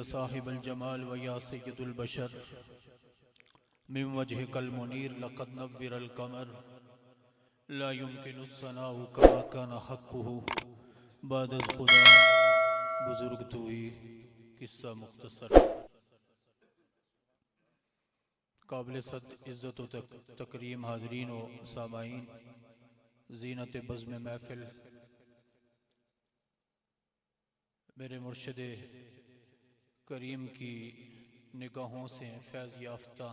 साहिबुल जमाल व या सय्यदुल बशर मिन वजहिकल मुनीर लक़द नव्वरल क़मर ला युमकिनु सनाउ कमा कान हक़्क़ुहु बाद अज़ खुदा बुजुर्ग तू ही। किस्सा मुख्तसर। काबिल सद इज़्ज़त व तकरीम हाज़रीन व सामाईन, ज़ीनत बज़्म महफ़िल मेरे मुर्शिद करीम की निगाहों से फैज़ याफ्ता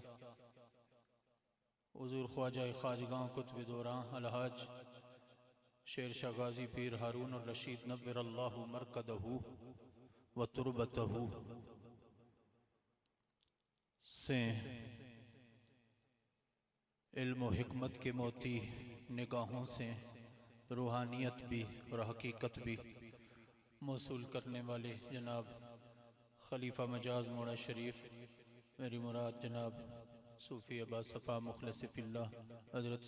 हुज़ूर ख्वाजा ख़ाजगां कुतुब दौरां अलहाज शेर शाह गाज़ी पीर हारून और रशीद नव्वरल्लाहु मरकदहू व तुरबतहू से इल्म व हिकमत के मोती निगाहों से रूहानियत भी और हकीकत भी मौसूल करने वाले जनाब खलीफा मजाज मोड़ा शरीफ, मेरी मुराद जनाब सूफ़ी अब्बा सफ़ा मुखलिस फ़िल्लाह हज़रत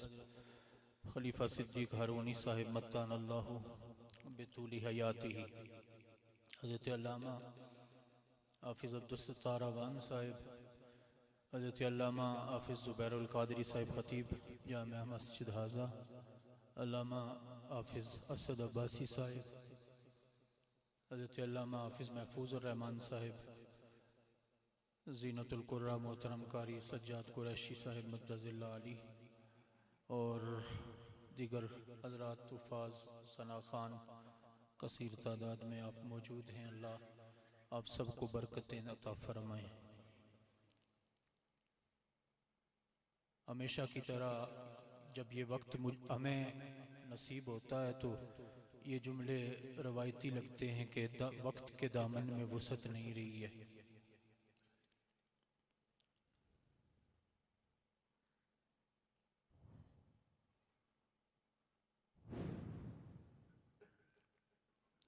खलीफा सिद्दीक़ हारूनी साहिब मत्तान अल्लाहु बितूली हयातिही, हज़रत अल्लामा हाफ़िज़ अब्दुस सत्तार अवान साहिब, हज़रत अल्लामा हाफ़िज़ ज़ुबैरुल क़ादरी साहिब ख़तीब जामिया मस्जिद हाज़ा, अल्लामा हाफ़िज़ असद अब्बासी साहिब, हज़रत अल्लामा हाफ़िज़ महफूज़ुर रहमान साहिब, ज़ीनतुल क़ुर्रा मोहतरम कारी सज्जाद कुरैशी साहिब मद्दज़िल्लाह अली और दीगर हज़रात तुफ़ाज़ सना ख़ान कसीर तादाद में आप मौजूद हैं। अल्लाह आप सबको बरकतें अता फ़रमाएँ। हमेशा की तरह जब ये वक्त हमें नसीब होता है तो ये जुमले रवायती लगते हैं कि वक्त के दामन में वुसअत नहीं रही है।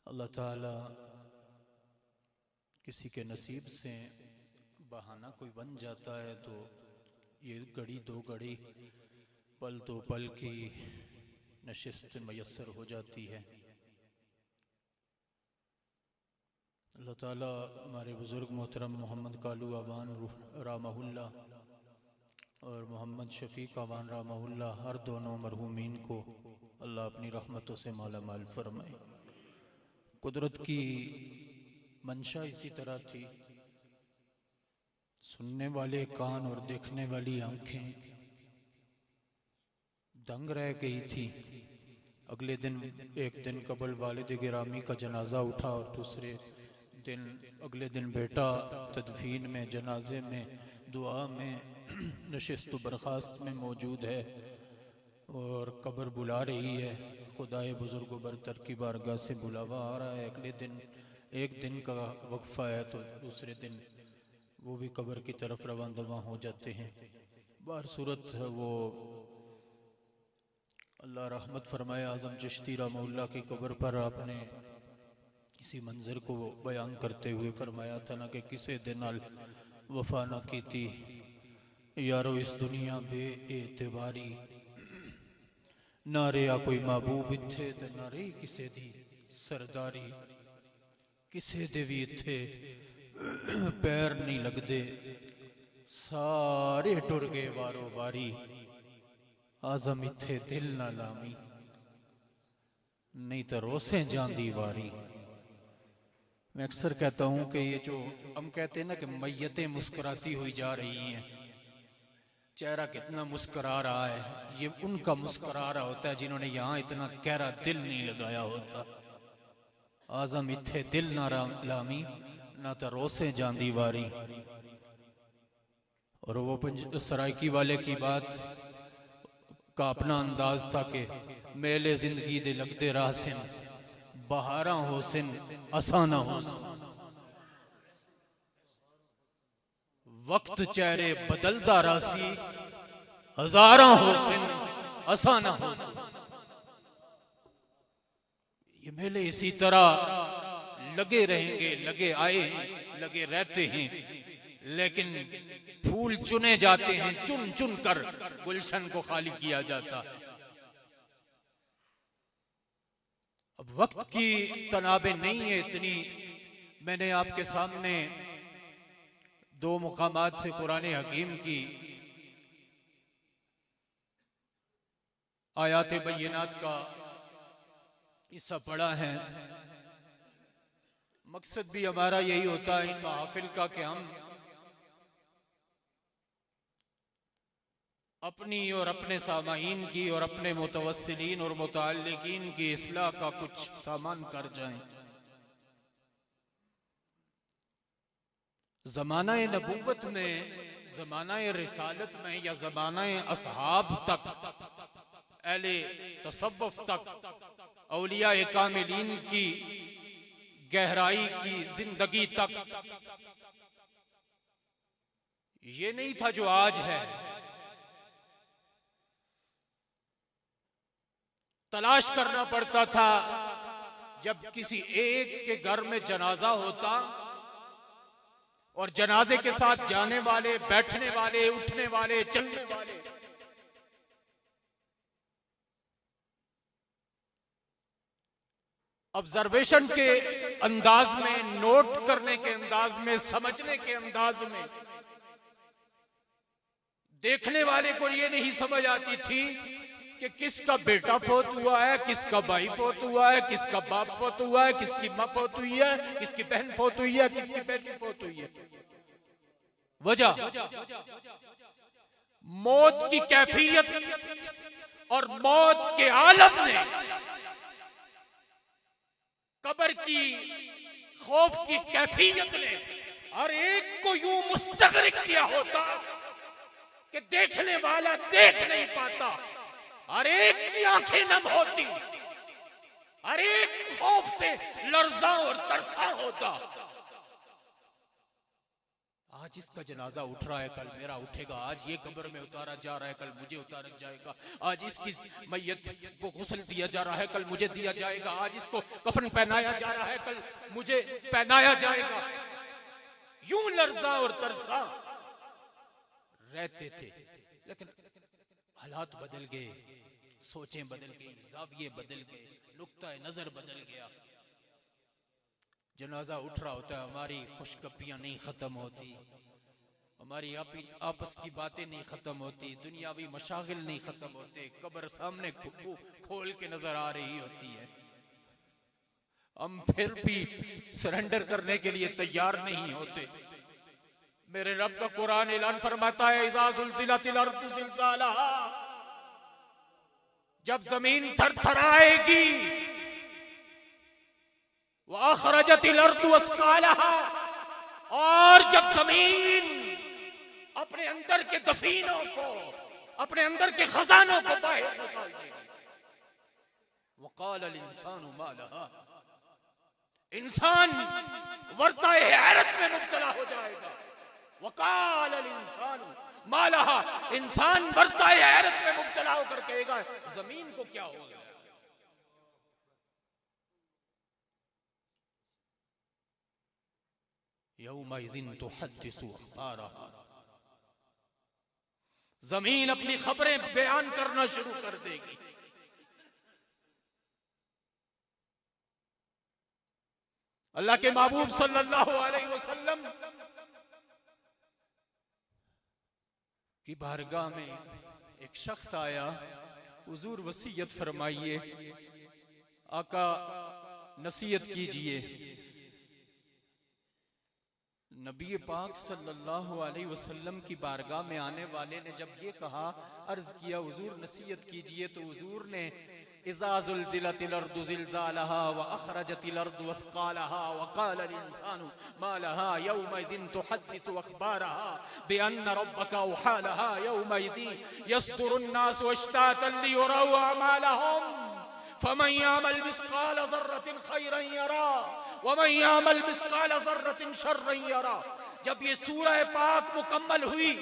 अल्लाह ताला किसी के नसीब से बहाना कोई बन जाता है तो ये घड़ी दो घड़ी पल दो पल की नशिस्त मयस्सर हो जाती है। अल्लाह ताला हमारे बुज़ुर्ग मोहतरम मोहम्मद कालू आवान रामहुल्ला और मोहम्मद शफीक आवान रामहुल्ला हर दोनों मरहूमीन को अल्लाह अपनी रहमतों से माला माल फरमाए। कुदरत की मंशा इसी तरह थी, सुनने वाले कान और देखने वाली आंखें दंग रह गई थी। अगले दिन एक दिन कबल वालिद गिरामी का जनाजा उठा और दूसरे दिन अगले दिन बेटा तदफीन में, जनाजे में, दुआ में, नशिस्त बर्खास्त में मौजूद है और कब्र बुला रही है। खुदाए बुजुर्ग बरतर की बारगाह से बुलावा आ रहा है। अगले दिन एक दिन का वक्फा है तो दूसरे दिन वो भी कब्र की तरफ रवां दवां हो जाते हैं। बार सूरत वो अल्लाह रहमत फरमाए आज़म चिश्ती रहमतुल्लाह की कब्र पर आपने इसी मंजर को बयान करते हुए फरमाया था ना कि किसे दे नाल वफा ना की थी यारो इस दुनिया बे एतबारी, ना रहा कोई महबूब इत्थे ते ना रही किसे दी सरदारी, किसे दे भी इत्थे पैर नहीं लगदे सारे टुर गए वारो वारी, आज़म इत्थे दिल ना लामी नहीं तो रोसे जांदी वारी। मैं अक्सर कहता हूँ कि ये जो हम कहते हैं ना कि मैयतें मुस्कुराती हुई जा रही हैं, चेहरा कितना मुस्कुरा रहा है, ये उनका मुस्कुरा रहा होता है जिन्होंने यहाँ इतना गहरा दिल नहीं लगाया होता। आज़म इत्थे दिल ना लामी ना तो रोसे जांदी वारी। और वो सरायकी वाले की बात का अपना अंदाज था कि मेले जिंदगी दे लगते राहसिन बहारा होसिन आसाना हो, वक्त चेहरे बदलदा रासी हजारा होसिन आसाना हो। ये मेले इसी तरह लगे रहेंगे, लगे आए हैं, लगे रहते हैं, लेकिन फूल चुने जाते हैं, चुन चुन कर गुलशन को खाली किया जाता है। अब वक्त की तनाबे नहीं है इतनी, मैंने आपके सामने दो मुकामात से कुरान हकीम की आयात बय्यनात का हिस्सा पढ़ा है। मकसद भी हमारा यही होता है इन महफिल का कि हम अपनी और अपने सामाईन की और अपने मुतवस्सिलीन और मुतअल्लिकीन की इस्लाह का कुछ सामान कर जाएं। ज़माना-ए नबुव्वत में, ज़माना-ए रिसालत में या ज़माना-ए असहाब तक, अहले तसव्वुफ तक, औलिया-ए कामिलीन की गहराई की जिंदगी तक ये नहीं था जो आज है। तलाश करना पड़ता था। जब किसी एक के घर में जनाजा होता और जनाजे के साथ जाने वाले, बैठने वाले, उठने वाले, चलने वाले, ऑब्जर्वेशन के अंदाज में, नोट करने के अंदाज में, समझने के अंदाज में, देखने वाले को ये नहीं समझ आती थी कि किसका बेटा फोत हुआ है, किसका भाई फोत हुआ है, किसका बाप फोत हुआ है, किसकी माँ फोत हुई है, किसकी बहन फोत हुई है, किसकी बेटी फोत हुई है। वजह मौत की कैफियत और मौत के आलम ने, कब्र की खौफ की कैफियत ने हर एक को यूं मुस्तगरिक किया होता कि देखने वाला देख नहीं पाता। हर एक की आंखें नम होती, हर एक खौफ से लर्जा और तरसा होता। आज इसका जनाजा उठ रहा है, कल मेरा उठेगा। आज ये कब्र में उतारा जा रहा है, कल मुझे उतारा जाएगा। आज इसकी मैयत को गुस्ल दिया जा रहा है, कल मुझे दिया जाएगा। आज इसको कफन पहनाया जा रहा है, कल मुझे पहनाया जाएगा। यूं लर्जा और तरसा रहते थे। लेकिन हालात बदल गए, सोचें बदल गई, ज़ाविये बदल गए, नुक्ता नजर बदल गया। जनाजा उठ रहा होता है, हमारी खुशगपियां नहीं खत्म होती, हमारी आपस की बातें नहीं खत्म होती, दुनियावी मशागिल नहीं खत्म होते। कब्र सामने खोल के नजर आ रही होती है। हम फिर भी सरेंडर करने के लिए तैयार नहीं होते। मेरे रब का कुरान ऐलान फरमाता है, इज़ा ज़ुल्ज़िलतिल अर्ज़ु ज़िलज़ालहा, जब जमीन थरथराएगी, व अखरजतिल अर्ज़ु अस्क़ालहा, और जब जमीन अपने अंदर के दफीनों को, अपने अंदर के खजानों को बाहर निकाल देगी। वक़ालल इंसानु मा लहा, इंसान वर्ताए हैरत में मुब्तला हो जाएगा। वक़ालल इंसानु मा लहा, इंसान वर्ताए हैरत में मुब्तला होकर कहेगा जमीन को क्या हो गया। यौमइज़िन तुहद्दिसु अख़बारहा, जमीन अपनी खबरें बयान करना शुरू कर देगी। अल्लाह के महबूब सल्लल्लाहु अलैहि वसल्लम की बारगाह में एक शख्स आया, हुजूर वसीयत फरमाइए, आका नसीहत कीजिए। नबी पाक सल्लल्लाहु अलैहि वसल्लम की बारगाह में आने वाले ने जब ये कहा, अर्ज किया हुजूर नसीहत कीजिए, तो हुजूर ने इज़ा ज़ुल्ज़िलतिल अर्ज़ु ज़िलज़ालहा व अख़रजतिल अर्ज़ु अस्क़ालहा व क़ालल इंसानु मा लहा यौमइज़िन तुहद्दिसु अख़बारहा बिअन्न रब्बका औहा लहा यौमइज़िन यस्दुरुन नासु अश्तातन लियुरौ अमालहुम फमन यअमल मिस्क़ाल ज़र्रतिन खैरन यरा वमन यअमल मिस्क़ाल ज़र्रतिन शर्रन यरा। जब ये सूरह पाक मुकम्मल हुई,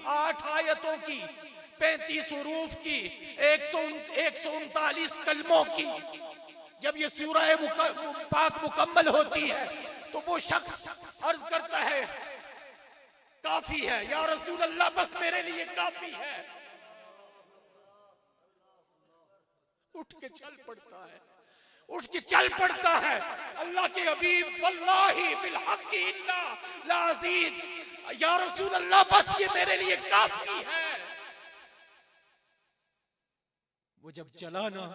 8 आयतों की, 35 हुरूफ की, 139 कलमों की, जब ये सूरह पाक मुकम्मल होती है तो वो शख्स अर्ज करता है काफी है या रसूल अल्लाह, बस मेरे लिए काफी है। उठ के चल पड़ता है, उठ के चल पड़ता है। अल्लाह के हबीब वल्लाही बिल हक़्क़ि इन्ना लाज़ीद या रसूल अल्लाह बस ये मेरे लिए काफी है। वो जब चला ना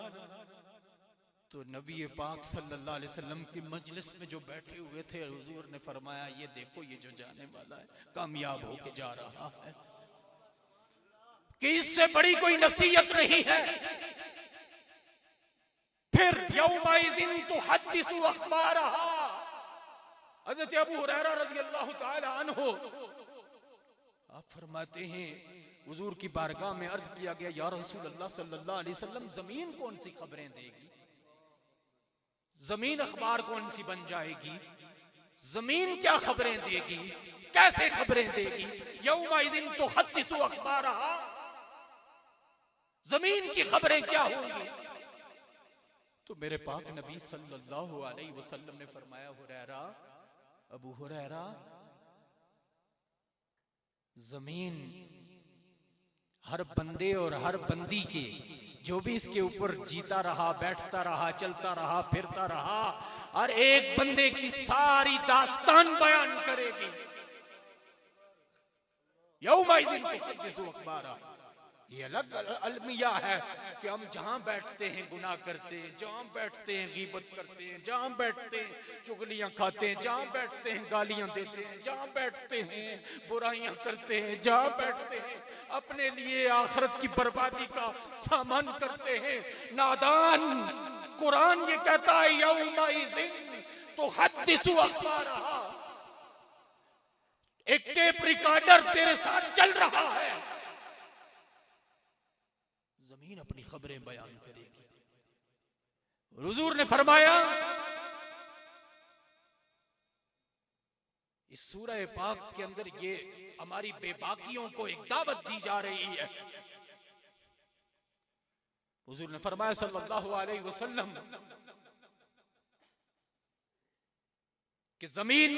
तो नबी पाक सल्लल्लाहु अलैहि वसल्लम की मजलिस में जो बैठे हुए थे हुजूर ने फरमाया, ये देखो ये जो जाने वाला है कामयाब होके जा रहा है, कि इससे बड़ी कोई नसीहत नहीं है। फिर यौमाइज़िन तुहद्दिसु अखबारहा, हज़रत अबू हुरैरा रज़ियल्लाहु ताला अन्हु आप फरमाते हैं हुजूर की बारगाह में अर्ज किया गया, या रसूल अल्लाह सल्लल्लाहु अलैहि वसल्लम जमीन कौन सी खबरें देगी, जमीन अखबार कौन सी बन जाएगी, जमीन क्या खबरें देगी, कैसे खबरें देगी। यौमाइज़िन तुहद्दिसु अखबारहा, जमीन की खबरें क्या होंगी। तो मेरे पाक नबी सल्लल्लाहु अलैहि वसल्लम ने फरमाया, हुरैरा, अबू हुरैरा, जमीन हर बंदे और हर बंदी के, जो भी इसके ऊपर जीता रहा, बैठता रहा, चलता रहा, फिरता रहा, हर एक बंदे की सारी दास्तान बयान करेगी। यौमाइज़िन तुहद्दिसु अखबारहा, ये अलग अलमिया है कि हम जहां बैठते हैं गुनाह करते हैं, जहां बैठते हैं गीबत करते हैं, जहां बैठते हैं चुगलियां खाते हैं, जहां बैठते हैं गालियां देते हैं, जहां बैठते हैं बुराइयां करते हैं, जहां बैठते हैं अपने लिए आखिरत की बर्बादी का सामान करते हैं। नादान, कुरान ये कहता है यौमाइज़िन तुहद्दिसु अखबारहा, एक टेप रिकॉर्डर तेरे साथ चल रहा है, जमीन अपनी खबरें बयान करेगी। हुजूर ने फरमाया, इस सूरह पाक के अंदर ये हमारी बेबाकियों को एक दावत दी जा रही है। हुजूर ने फरमाया सल्लल्लाहु अलैहि वसल्लम कि जमीन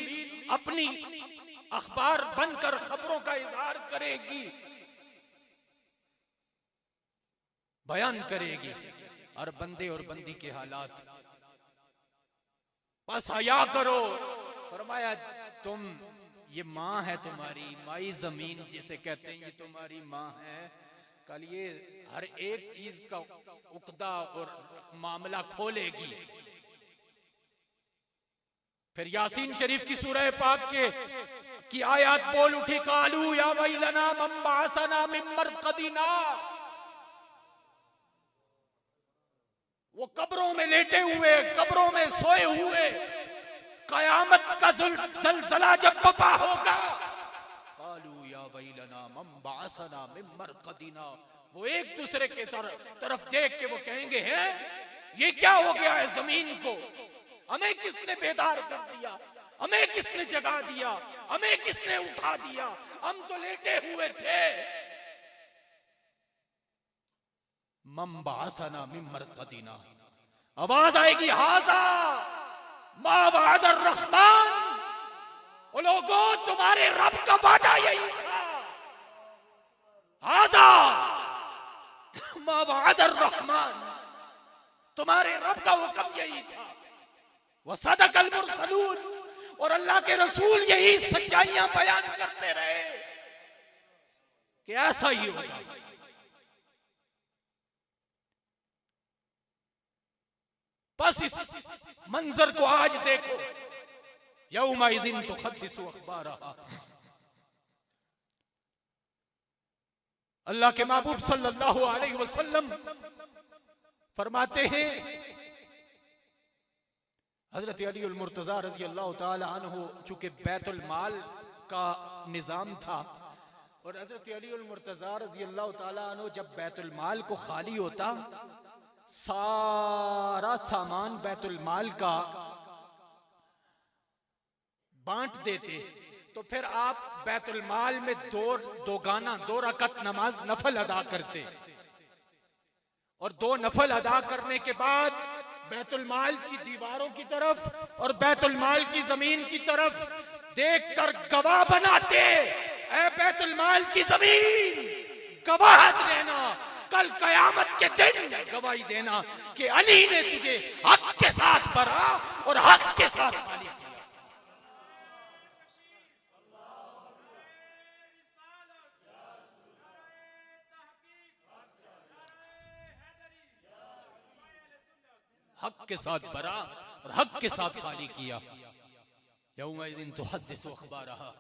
अपनी अखबार बनकर खबरों का इजहार करेगी, बयान करेगी, और बंदे और बंदी के हालात। बस हया करो। फरमाया, तुम, ये माँ है तुम्हारी, माई जमीन जिसे कहते हैं, ये तुम्हारी माँ है। कल ये हर एक चीज का उकदा और मामला खोलेगी। फिर यासीन शरीफ की सूरह पाक की आयत बोल उठी, कालू या वैलना मम बअसना मिन मरक़दिना। वो कब्रों में लेटे हुए, कब्रों में सोए हुए, कयामत का ज़लज़ला जब बपा होगा, कालू या वैलना मम बअसना मिन मरक़दिना, वो एक दूसरे के तरफ देख के वो कहेंगे, हैं ये क्या हो गया है जमीन को, हमें किसने बेदार कर दिया, हमें किसने जगा दिया, हमें किसने उठा दिया, हम तो लेटे हुए थे। मम बअसना मिन मरक़दिना, आवाज आएगी, हाज़ा मा वअदर रहमान, ओ लोगों तुम्हारे रब का वादा यही था। हाज़ा मा वअदर रहमान, तुम्हारे रब का हुक्म यही था। व सदक़ल मुरसलून, और अल्लाह के रसूल यही सच्चाइयां बयान करते रहे कि ऐसा ही होगा। बस इस मंजर को आज देखो, यौमाइज़िन तुहद्दिसु अखबारहा। अल्लाह के महबूब सल्लल्लाहु अलैहि वसल्लम फरमाते हैं, हजरत अली अल मुर्तज़ा रज़ी अल्लाह ताला अन्हु, चूंकि बैतुल माल का निजाम था, और हजरत अली अल मुर्तज़ा रज़ी अल्लाह ताला अन्हु जब बैतुल माल को खाली होता, सारा सामान बैतुल माल का बांट देते, तो फिर आप बैतुल माल में दो रकत नमाज नफल अदा करते, और 2 नफल अदा करने के बाद बैतुल माल की दीवारों की तरफ और बैतुल माल की जमीन की तरफ देखकर गवाह बनाते, ऐ बैतुल माल की जमीन गवाह देना, कल कयामत के दिन गवाही देना कि अली ने तुझे हक के साथ भरा और हक के साथ खाली किया। हक के साथ भरा और हक के साथ खाली किया। यौमइज़िन तुहद्दिसु अख़बारहा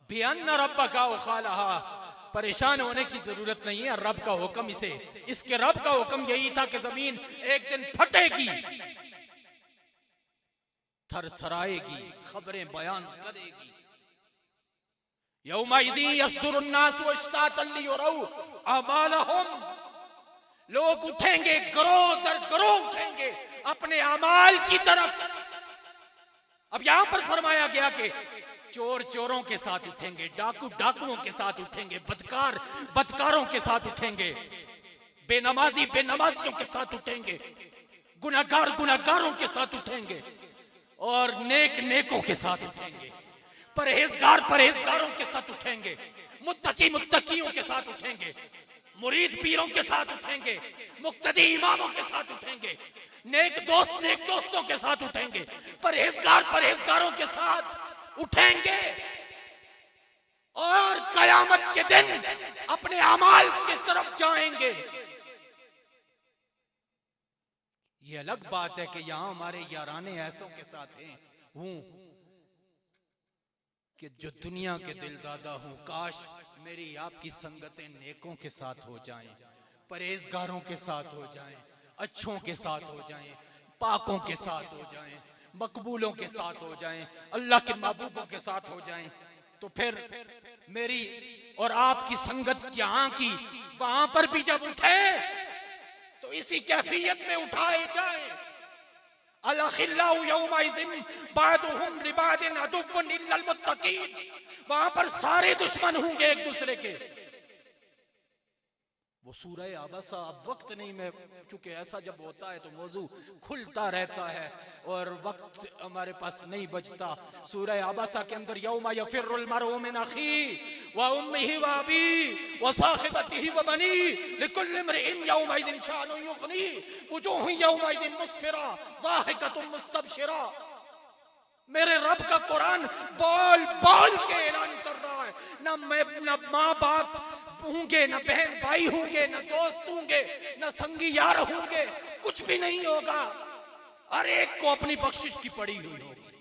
बिअन्न रब्बका वक़ालहा। परेशान होने की जरूरत नहीं है, रब का हुक्म इसके रब का हुक्म यही था कि जमीन एक दिन फटेगी, थरथराएगी, खबरें बयान करेगी। यौमइज़िन यस्दुरुन्नासु अश्तातन लियुरौ अमालहुम। लोग उठेंगे, गरोह दर गरोह उठेंगे अपने अमाल की तरफ। अब यहां पर फरमाया गया कि चोर चोरों के साथ उठेंगे, डाकू डाकुओं के साथ उठेंगे, बदकार बदकारों के साथ उठेंगे, बेनमाजी बेनमाजियों के साथ उठेंगे, गुनाहगार गुनाहगारों के साथ उठेंगे और नेक नेकों के साथ उठेंगे, परहेजगार परहेजगारों के साथ उठेंगे, मुत्तकी मुत्तकियों के साथ उठेंगे, मुरीद पीरों के साथ उठेंगे, मुक्तदी इमामों के साथ उठेंगे, नेक दोस्तों के साथ उठेंगे, परहेजगार परहेजगारों के साथ उठेंगे और कयामत के दिन अपने अमाल किस तरफ जाएंगे। ये अलग बात है कि यहां हमारे याराने ऐसों के साथ हैं हूं कि जो दुनिया के दिल दादा हूं। काश मेरी आपकी संगतें नेकों के साथ हो जाएं, परहेजगारों के साथ हो जाएं, अच्छों के साथ हो जाएं, पाकों के साथ हो जाएं, मकबूलों के साथ हो जाएं, अल्लाह के महबूबों के साथ हो जाएं। तो फिर मेरी और आपकी संगत यहाँ की वहां पर भी जब उठे तो इसी कैफियत में उठाए जाए। अल-अखिल्लाउ यौमइज़िन बादुहुम लिबादिन अदुव्वुन इल्लल मुत्तकीन। वहां पर सारे दुश्मन होंगे एक दूसरे के। वो सूरह आबसा, अब वक्त नहीं, मैं चूंकि ऐसा जब होता है तो मौजू खुलता रहता है और वक्त हमारे पास नहीं बचता। सूरह आबसा के अंदर यौमा यफिर्रुल मरउ मिन अखी व उम्मिही व अबी व साहिबतिही व बनी लिकुल्लि इम्रिइन यौमइज़िन शानुन युग़नी वुजूहुन यौमइज़िन मुस्फिरा ज़ाहिकतुन मुस्तबशिरा। मेरे रब का कुरान बोल बोल के ऐलान कर रहा है, न माँ बाप होंगे, न बहन भाई होंगे, न दोस्त होंगे, न संगी यार होंगे, कुछ भी नहीं होगा। हर एक को अपनी बख्शिश की पड़ी हुई होगी।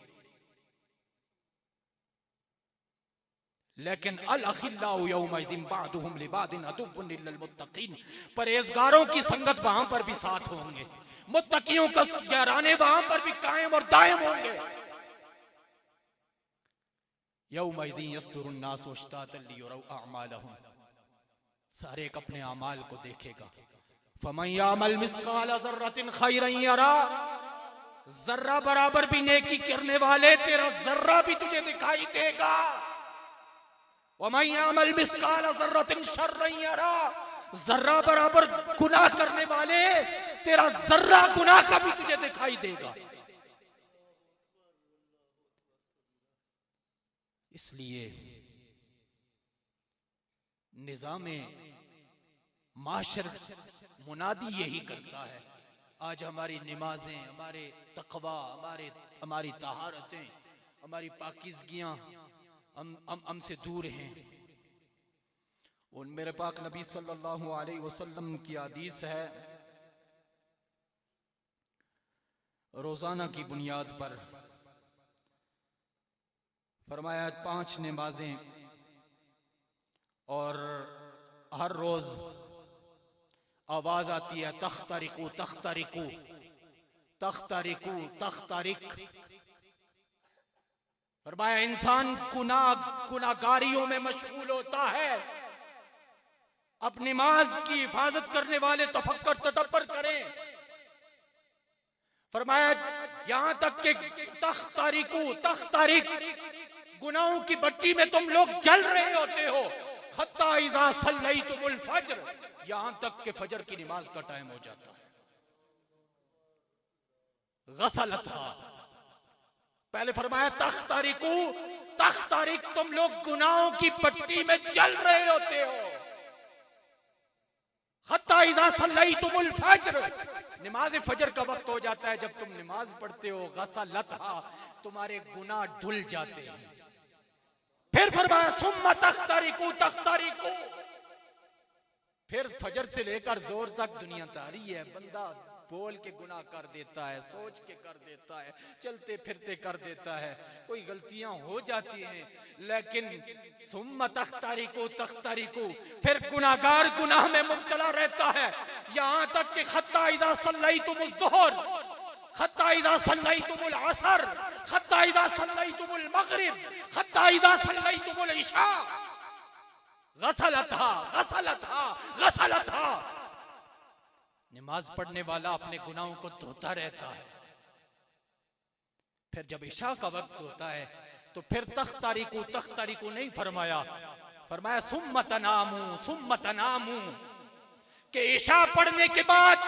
लेकिन अल-अखिल्लाउ यौमइज़िन बादुहुम लिबादिन अदुव्वुन इल्लल मुत्तकीन। परहेजगारों की संगत वहां पर भी साथ होंगे, मुत्तकियों का याराने वहां पर भी कायम और दायम होंगे। यौमइज़िन यस्दुरुन्नासु अश्तातन लियुरौ अअमालहुम। सारे एक अपने अमाल को देखेगा। फमन यामल मिस्काल ज़र्रतिन खैरन यरा। जर्रा बराबर भी नेकी करने वाले तेरा जर्रा भी तुझे दिखाई देगा। वमन यामल मिस्काल ज़र्रतिन शर्रन यरा। जर्रा बराबर गुनाह करने वाले तेरा जर्रा गुनाह का भी तुझे दिखाई देगा। इसलिए निज़ामे माशर मुनादी यही करता है। आज हमारी नमाजें, हमारे तकवा, हमारी तहारतें, हमारी पाकीज़गियाँ हमसे दूर हैं। उन मेरे पाक नबी सल्लल्लाहु अलैहि वसल्लम की हदीस है, रोज़ाना की बुनियाद पर फरमाया 5 नमाजें और हर रोज आवाज आती है तख्तरिकू तख्तरिकू तख्तरिकू तख्तरिक। फरमाया इंसान गुनाहगारियों में मशगूल होता है। अब नमाज की हिफाजत करने वाले तफक्कर तदब्बर करें। फरमाया यहां तक कि तख्तरिकू तख्तरिक, गुनाहों की भट्टी में तुम लोग जल रहे होते हो। हत्ता इज़ा सल्लैतुमुल फज्र, यहां तक कि फजर की नमाज का टाइम हो जाता है। गसलतहा, पहले फरमाया तख्तरिकू तख्तरिक, तुम लोग गुनाहों की भट्टी में जल रहे होते हो। हत्ता इज़ा सल्लैतुमुल फज्र, नमाज फजर का वक्त हो जाता है, जब तुम नमाज पढ़ते हो। गसलतहा, तुम्हारे गुनाह धुल जाते हैं। फिर फरमाया सुम्मा तख्तरिकू तख्तरिकू, फिर फजर से लेकर जोर तक दुनिया तारी है। बंदा बोल के गुनाह कर देता है, सोच के कर देता है, चलते फिरते कर देता है, कोई गलतियां हो जाती हैं, लेकिन सुम्मा तख्तारिकू फिर गुनाहगार गुनाह में मुब्तला रहता है। यहां तक कि खत्ता इज़ा सल्लैतुमुज़ ज़ुहर, खत्ता इज़ा सल्लैतुमुल असर, खत्ता इज़ा सल्लैतुमुल मगरिब, खत्ता इज़ा सल्लैतुमुल इशा, गसलतहा। नमाज पढ़ने वाला अपने गुनाहों को धोता रहता है। फिर जब इशा का वक्त होता है तो फिर तख्तारिकू नहीं फरमाया, फरमाया सुम्मा तनामू कि इशा पढ़ने के बाद।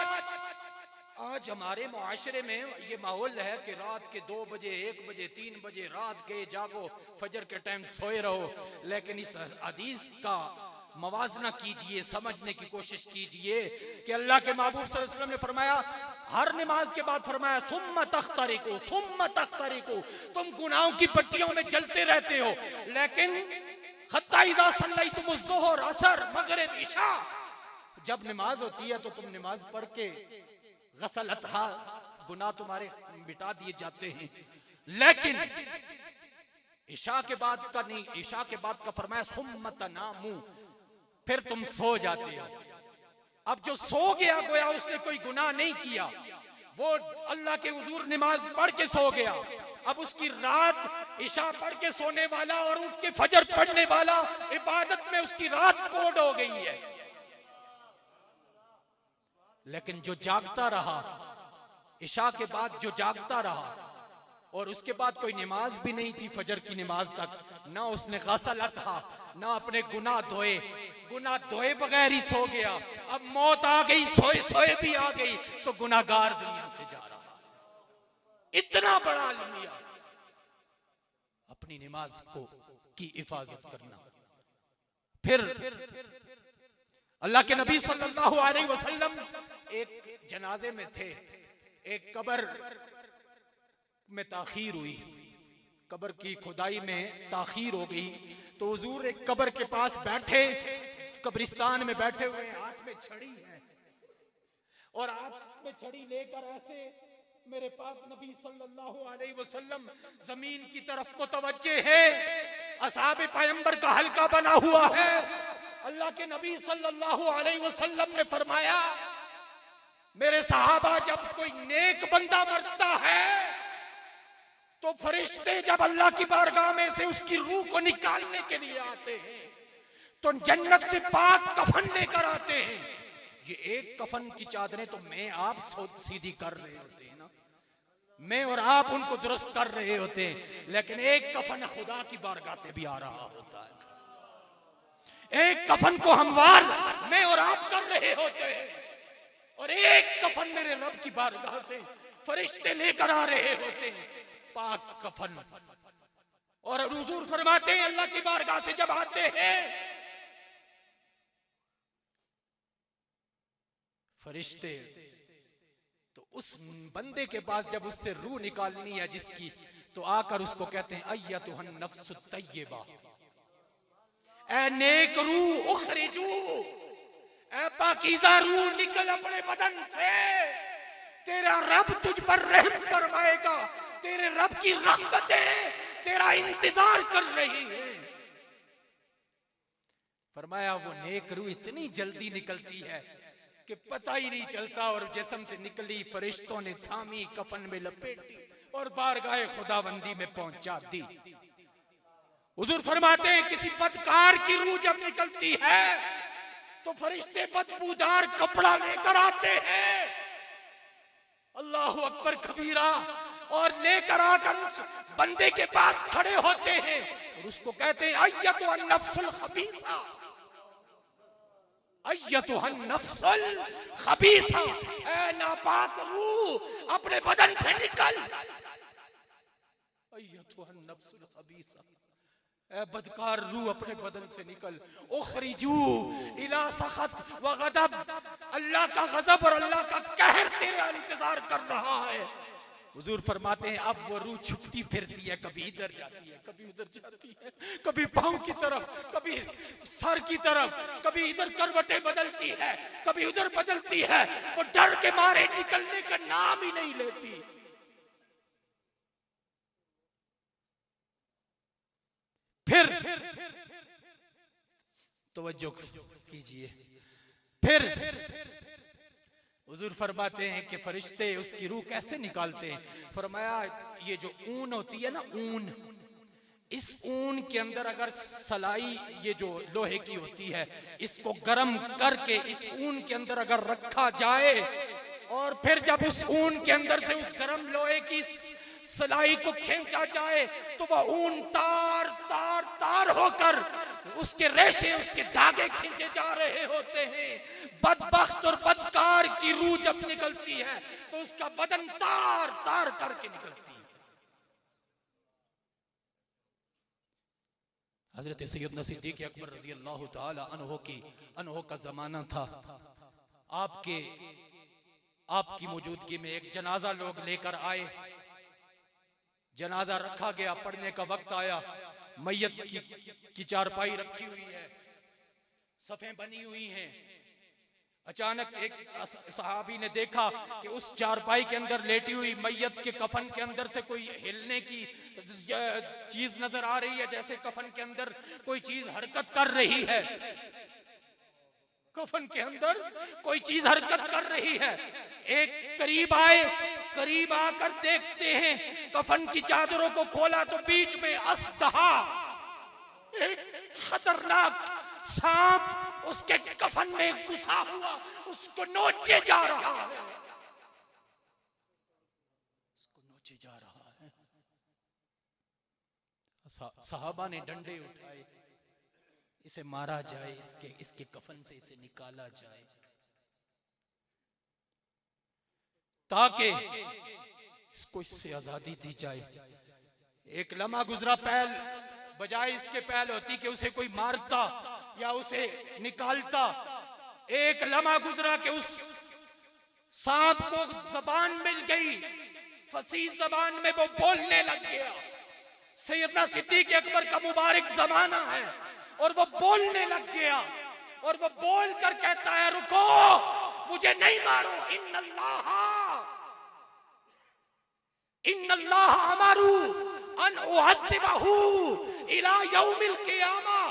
आज हमारे मुआशरे में ये माहौल है कि रात के 2 बजे 1 बजे 3 बजे रात के जागो, फजर के टाइम सोए रहो। लेकिन इस हदीस का मवाजना कीजिए, समझने की कोशिश कीजिए कि अल्लाह के महबूब सल्लल्लाहु अलैहि वसल्लम ने फरमाया, हर नमाज के बाद फरमाया सुम्मा तख्तारिकू, तुम गुनाहों की पट्टियों में जलते रहते हो। लेकिन खत्ता इज़ा सल्लैतुमुज़ ज़ुहर, असर, मगरिब, इशा, जब नमाज होती है तो तुम नमाज पढ़ के गसलतहा, गुनाह तुम्हारे मिटा दिए जाते हैं। लेकिन इशा के बाद का नहीं, इशा के बाद का फरमाया सुम्मा तनामू, फिर तुम सो जाते हो। अब जो सो गया गोया उसने कोई गुनाह नहीं किया, वो अल्लाह के हुजूर नमाज पढ़ के सो गया। अब उसकी रात इशा पढ़ के सोने वाला और उठ के फजर पढ़ने वाला, इबादत में उसकी रात कोड हो गई है। लेकिन जो जागता रहा, इशा के बाद जो जागता रहा और उसके बाद कोई नमाज भी नहीं थी फजर की नमाज तक, ना उसने गसलतहा, ना अपने गुनाह धोए बगैर ही सो गया। अब मौत आ गई, सोए सोए भी आ गई, तो गुनाहगार दुनिया से जा रहा। इतना बड़ा अलमिया अपनी नमाज को की हिफाजत करना। फिर अल्लाह के नबी सल्लल्लाहु अलैहि वसल्लम एक जनाजे में थे, एक कब्र में ताखीर हुई, कब्र की खुदाई में ताखीर हो गई, तो हुजूर एक कब्र के पास बैठे, कब्रिस्तान में बैठे हुए, हाथ में छड़ी है और हाथ में छड़ी लेकर ऐसे मेरे पाक नबी सल्लल्लाहु अलैहि वसल्लम जमीन की तरफ मुतवज्जे है, असहाबे पैगंबर का हल्का बना हुआ है। अल्लाह के नबी सल्लल्लाहु अलैहि वसल्लम ने फरमाया, मेरे सहाबा, जब कोई नेक बंदा मरता है तो फरिश्ते जब अल्लाह की बारगाह में से उसकी रूह को निकालने के लिए आते हैं तो जन्नत से पाक कफन लेकर आते हैं। ये एक कफन की चादरें तो मैं आप सीधी कर रहे होते हैं ना, मैं और आप उनको दुरुस्त कर रहे होते हैं, लेकिन एक कफन खुदा की बारगाह से भी आ रहा होता है। एक कफन को हमवार मैं और आप कर रहे होते हैं और एक कफन मेरे रब की बारगाह से फरिश्ते लेकर आ रहे होते हैं, पाक कफन। और हुजूर फरमाते हैं, अल्लाह की बारगाह से जब आते हैं फरिश्ते, तो उस बंदे के पास जब उससे रूह निकालनी है जिसकी, तो आकर उसको कहते हैं, अय्यतुहन नफ्सुत तय्यबा, ऐ नेक रूह, उखरिजू, ऐ पाकीज़ा रूह, निकल अपने बदन से, तेरा रब तुझ पर रहम फरमाएगा, तेरे रब की रहमतें तेरा इंतजार कर रही है। फरमाया वो नेक रूह इतनी जल्दी निकलती है कि पता ही नहीं चलता, और जिस्म से निकली, फरिश्तों ने थामी, कफन में लपेटी और बारगाह खुदाबंदी में पहुंचा दी। हुजूर फरमाते हैं, किसी बदकार की रूह जब निकलती है तो फरिश्ते बदबूदार कपड़ा लेकर आते हैं, अल्लाहु अकबर कबीरा, और लेकर आकर उस बंदे के पास खड़े होते हैं और उसको कहते हैं, अय्यतुहन नफ्सुल खबीसा, अय्यतुहन नफ्सुल खबीसा, ऐ नापाक रूह अपने बदन से निकल, अय्यतुहन नफ्सुल खबीसा, ऐ बदकार रूह अपने बदन से निकल, उखरिजू इला सखत व गदब, अल्लाह का गजब और अल्लाह का कहर तेरा इंतजार कर रहा है। हुजूर फरमाते हैं, अब वो रूह छुपती फिरती है, कभी इधर जाती है, कभी उधर जाती है, कभी पांव की तरफ, कभी कभी सर की तरफ, कभी इधर करवटें बदलती है, कभी उधर बदलती है। वो डर के मारे निकलने का नाम ही नहीं लेती। फिर तवज्जो कीजिए, फिर हुजूर फरमाते हैं कि फरिश्ते उसकी रूह कैसे निकालते हैं। फरमाया ये जो ऊन होती है ना, ऊन, इस ऊन के अंदर अगर सलाई, ये जो लोहे की होती है, इसको गर्म करके इस ऊन के अंदर अगर रखा जाए और फिर जब उस ऊन के अंदर से उस गर्म लोहे की सलाई को खींचा जाए तो वह ऊन तार तार तार होकर उसके रेशे, उसके धागे खींचे जा रहे होते हैं। बदबख्त और बदकार की रूह जब निकलती है तो उसका बदन तार तार करके निकलती है। हजरत सैयदना सिद्दीक़ अकबर रज़ी अल्लाह ताला अन्हो का जमाना था। आपकी मौजूदगी में एक जनाजा लोग लेकर आए। जनाजा रखा गया, पढ़ने का वक्त आया, मैयत की चारपाई रखी हुई है, सफ़ें बनी हुई हैं। अचानक एक सहाबी ने देखा कि उस चारपाई के अंदर लेटी हुई मैयत के कफन के अंदर से कोई हिलने की चीज नजर आ रही है, जैसे कफन के अंदर कोई चीज हरकत कर रही है। कफन के अंदर कोई चीज हरकत कर रही है। एक करीब आए, करीब आकर देखते हैं, कफन की चादरों को खोला तो बीच में अस्दहा, एक खतरनाक सांप उसके कफन में घुसा हुआ उसको नोचे जा रहा है, उसको नोचे जा रहा है। सहाबा ने डंडे उठाए, इसे मारा जाए, इसके कफन से इसे निकाला जाए ताकि इसको इससे आजादी दी जाए। एक लम्हा गुजरा, पहल बजाय इसके पहल होती कि उसे कोई मारता या उसे निकालता। एक लम्हा गुजरा कि उस सांप को जबान मिल गई, फसीह जबान में वो बोलने लग गया। सैयदना सिद्दीक़ अकबर का मुबारक जमाना है और वो बोलने लग गया और वो बोल कर कहता है, रुको, मुझे नहीं मारो। इन्नल्लाह अमरू अन उअज़्ज़िबहू इला यौमिल क़ियामा।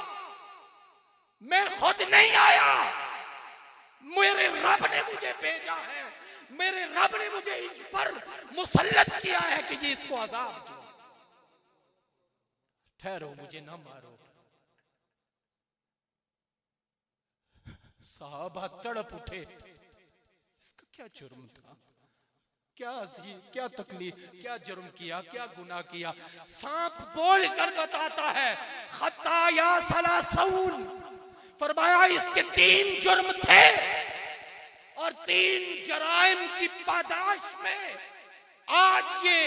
मैं खुद नहीं आया, मेरे रब ने मुझे भेजा है, मेरे रब ने मुझे इस पर मुसल्लत किया है कि ये इसको अजाब दो। ठहरो, मुझे ना मारो। सहाबा तड़प उठे, इसका क्या जुर्म था, क्या तकलीफ, क्या जुर्म किया, क्या गुनाह किया। सांप बोल कर बताता है, खताया सलासून, फरमाया इसके 3 जुर्म थे और 3 जराइम की पादाश में आज ये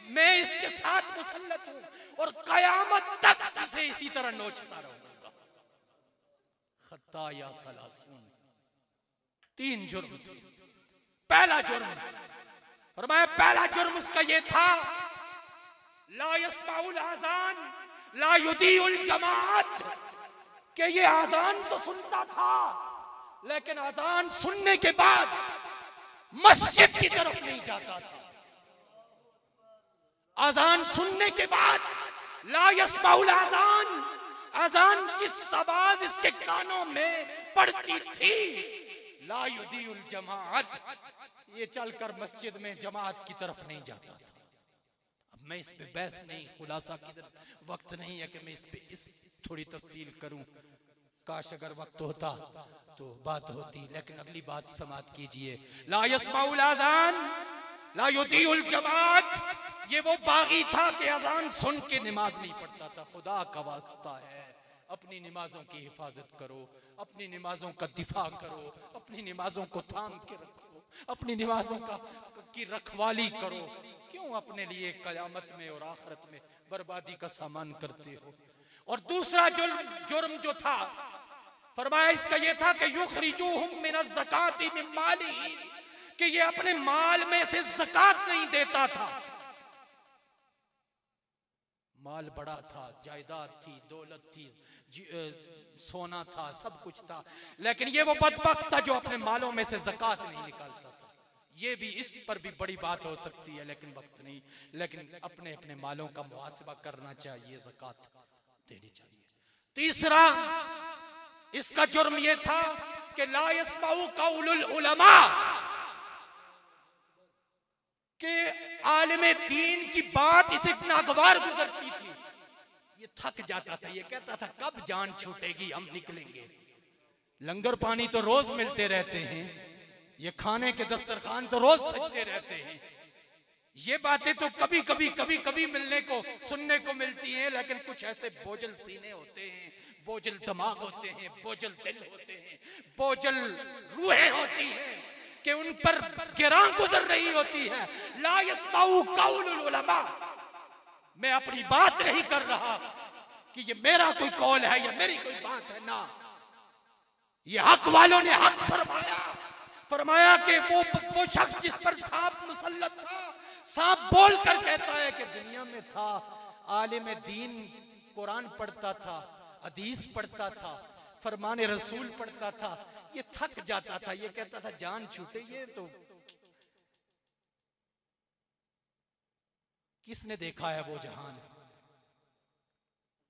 मैं इसके साथ मुसल्लत हूं और कयामत तक इसे इसी तरह नोचता रहूंगा। खताया सलासून, 3 जुर्म थे। पहला जुर्म, फरमाया पहला जुर्म उसका ये था, ला यस्माउल आज़ान ला युदीउल जमात, कि ये आज़ान तो सुनता था लेकिन आज़ान सुनने के बाद मस्जिद की तरफ नहीं जाता था। आज़ान सुनने के बाद ला यस्माउल आज़ान, आज़ान की आवाज इसके कानों में पड़ती थी। ला युदीउल जमात, ये चलकर मस्जिद में जमात की तरफ नहीं जाता था। अब मैं इस पे बहस नहीं, खुलासा की वक्त नहीं है कि मैं इस थोड़ी तफसील करूं। काश अगर वक्त होता तो बात होती, लेकिन अगली बात समाप्त कीजिए। ला यस्माउल आज़ान ला युदीउल जमात, ये वो बागी था कि अजान सुन के नमाज नहीं पढ़ता था। खुदा का वास्ता है, अपनी नमाजों की हिफाजत करो, अपनी नमाजों का दिफा करो, अपनी नमाजों को थाम के रखो, अपनी नमाजों की रखवाली करो। क्यों अपने लिए कयामत में और आखिरत में बर्बादी का सामान करते हो। और दूसरा जुर्म जो था, फरमाया इसका यह था कि युखरिजुहुम मिनज़ ज़काति मिन मालिही, कि ये अपने माल में से ज़कात नहीं देता था। माल बड़ा था, जायदाद थी, दौलत थी, सोना था, सब कुछ था, लेकिन ये वो बदबख्त था जो अपने मालों में से ज़कात नहीं निकालता था। ये भी, इस पर भी बड़ी बात हो सकती है, लेकिन वक्त नहीं। लेकिन अपने अपने मालों का मुहासिबा करना चाहिए, ज़कात देनी चाहिए। तीसरा इसका जुर्म यह था कि ला यस्माउ कौलुल उलमा, कि आलिम दीन की बात इसे नागवार गुजरती थी। ये थक जाता था, ये कहता था कब जान छूटेगी, हम निकलेंगे। लंगर पानी तो रोज मिलते रहते हैं, ये खाने के दस्तरखान तो रोज सजते रहते हैं। ये बातें तो कभी कभी कभी कभी मिलने को, सुनने को मिलती हैं, लेकिन कुछ ऐसे बोझल सीने होते हैं, बोझल दिमाग होते हैं, बोझल दिल होते हैं, बोझल रूहें होती हैं कि उन पर गिरां गुजर रही होती है। ला यस्माउ कौलुल उलमा, मैं अपनी बात नहीं कर रहा कि ये मेरा कोई कौल है या मेरी कोई बात है, ना, ये हक वालों ने हक फरमाया कि वो शख्स जिस पर सांप मुसल्लत था, सांप बोल कर कहता है कि दुनिया में था, आलिम दीन, कुरान पढ़ता था, हदीस पढ़ता था, फरमाने रसूल पढ़ता था, ये थक जाता था, ये कहता था जान छूटे। ये तो किसने देखा है वो जहान?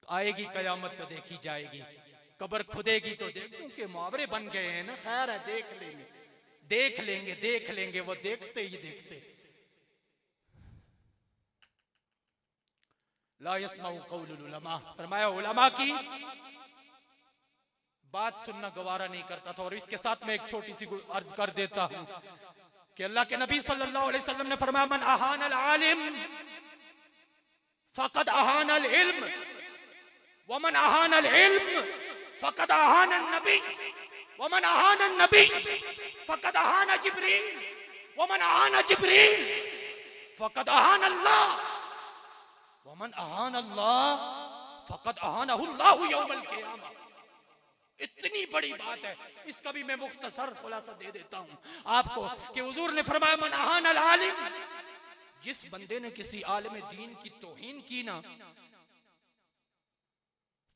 आएगी कयामत तो देखी जाएगी, कब्र खुदेगी तो देखूं के मुहावरे बन गए हैं ना, खैर है, देख लेंगे देख लेंगे देख लेंगे, वो देखते ही देखते। ला यस्माउ कौलुल उलमा, फरमाया उलमा की बात सुनना गवारा नहीं करता था। और इसके साथ में एक छोटी सी अर्ज कर देता हूं कि अल्लाह के नबी सल्लल्लाहु अलैहि वसल्लम ने फरमाया, मन अहान अल आलिम फकद अहान अल इल्म, वमन अहान अल इल्म फकद अहान अन नबी, वमन अहान अन नबी फकद अहान जिब्रील, वमन अहान जिब्रील फकद अहान अल्लाह, वमन अहान अल्लाह फकद अहानहु अल्लाहु यौमल क़ियामा। इतनी बड़ी बात है, इसका भी मैं मुख्तसर खुलासा दे देता हूं आपको कि हुजूर ने फरमाया, मन अहान अल आलिम, जिस बंदे ने किसी आलिम दीन की तौहीन की ना,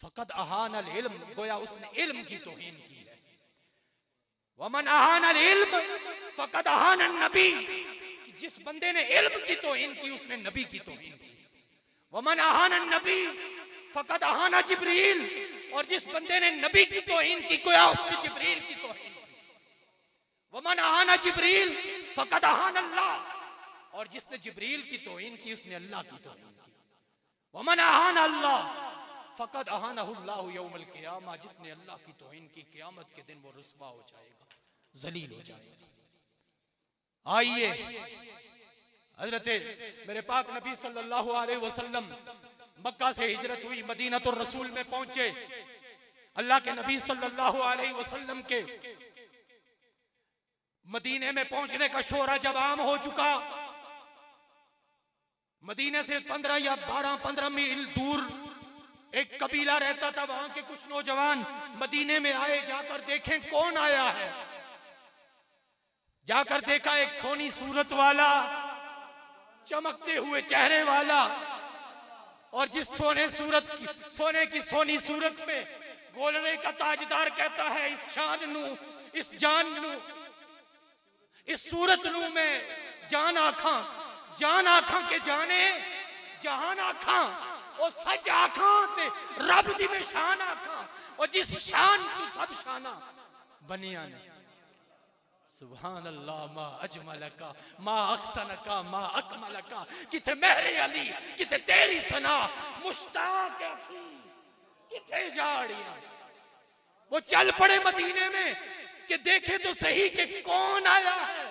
फकद अहान अल इल्म, गोया उसने इल्म की तौहीन की है। वमन अहान अल इल्म फकद अहान अन नबी, जिस बंदे ने इल्म की तौहीन की उसने नबी की तौहीन की। वमन अहान अन नबी फकद अहान जिब्रील, और जिस बंदे ने नबी की तौहीन की, गोया उसने जिब्रील की तौहीन की। वमन अहान जिब्रील फकद अहान अल्लाह, और जिसने जिब्रील की तौहीन की उसने अल्लाह की तौहीन की। वमन अहान अल्लाह फकद अहानहु अल्लाहु यौमल क़ियामा, जिसने अल्लाह की तौहीन की, क़यामत के दिन वो रुस्वा हो जाएगा, जलील हो जाएगा। आइए हजरत मेरे पाक नबी सल्लल्लाहु अलैहि वसल्लम मक्का से हिजरत हुई, मदीनतुर रसूल में पहुंचे। अल्लाह के नबी सल्लल्लाहु अलैहि वसल्लम के मदीने में पहुंचने का शोरा जब आम हो चुका, मदीने से 15 या 12-15 मील दूर एक कबीला रहता था, वहां के कुछ नौजवान मदीने में आए, जाकर देखें कौन आया है। जाकर देखा एक सोनी सूरत वाला, चमकते हुए चेहरे वाला, और जिस सोने की सोनी सूरत में गोलने का ताजदार कहता है, इस शान नू, इस जान नू, इस सूरत नू में जान आखा के जाने जहान आखा, और सच आखा ते रब दी में शान आखा, और जिस शान तू सब शाना बनिया ने। सुभान अल्लाह, मा अजमलका मा अहसनका मा अकमलका, किथे मेहरे अली, किथे तेरी सना, मुश्ताक अखी किथे जाड़ियां। वो चल पड़े मदीने में कि देखे तो सही कि कौन आया है।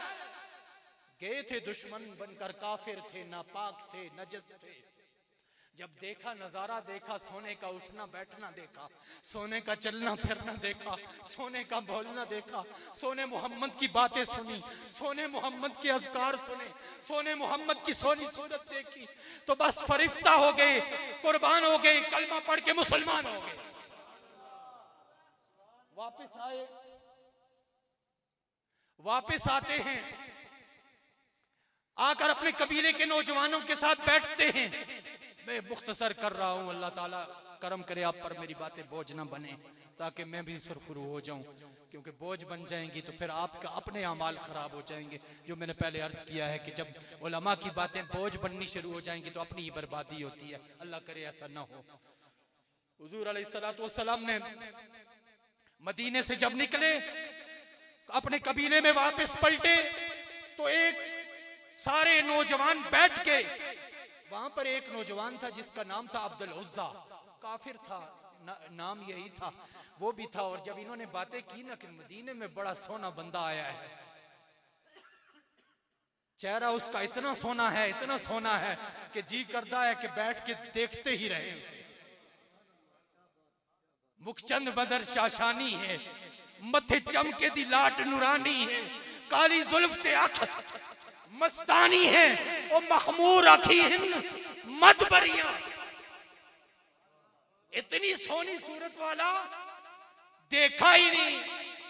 गए थे दुश्मन बनकर, काफिर थे, नापाक थे, नजस थे। जब देखा, नजारा देखा, सोने का उठना बैठना देखा, सोने का चलना फिरना देखा, सोने का बोलना देखा, सोने मोहम्मद की बातें सुनी, सोने मोहम्मद के अज़कार सुने, सोने मोहम्मद की सोनी सूरत देखी, तो बस फरिश्ता हो गए, कुर्बान हो गए, कलमा पढ़ के मुसलमान हो गए। वापस आते हैं, आकर अपने कबीले के नौजवानों के साथ बैठते हैं। मैं मुख्तसर कर रहा हूं, अल्लाह ताला करम करे आप पर मेरी बातें बोझ ना बने, ताकि मैं भी सुरखरू हो जाऊं, क्योंकि बोझ बन जाएंगी तो फिर आपका अपने अमाल खराब हो जाएंगे। जो मैंने पहले अर्ज किया है कि जब उलमा की बातें बोझ बननी शुरू हो जाएंगी तो अपनी ही बर्बादी होती है। अल्लाह करे ऐसा ना हो। हुजूर अलैहिस्सलातु वस्सलाम ने मदीने से जब निकले, अपने कबीले में वापस पलटे, तो एक सारे नौजवान बैठ के, वहां पर एक नौजवान था जिसका नाम था अब्दुल उज़्ज़ा, काफिर था, नाम यही था, वो भी था। और जब इन्होंने बातें की ना कि मदीने में बड़ा सोना बंदा आया है, चेहरा उसका इतना सोना है, इतना सोना है कि जी करता है कि बैठ के देखते ही रहे उसे। मुखचंद बदर शाशानी है, मथे चमके दी लाट नुरानी है, काली जुल्फ ते अख मस्तानी है, ओ मखमूर अखी हिन मदबरियां। इतनी सोनी सूरत वाला देखा ही नहीं,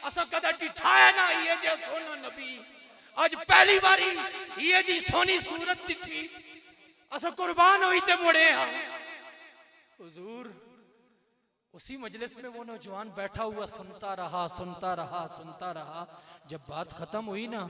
असा कदा दिखाया ना ये जे सोना नबी। आज पहली बारी ये जी सोनी सूरत दिखी, असा कुर्बान हुई ते मुड़े। हुजूर उसी मजलिस में वो नौजवान बैठा हुआ सुनता रहा, सुनता रहा, सुनता रहा। जब बात खत्म हुई ना,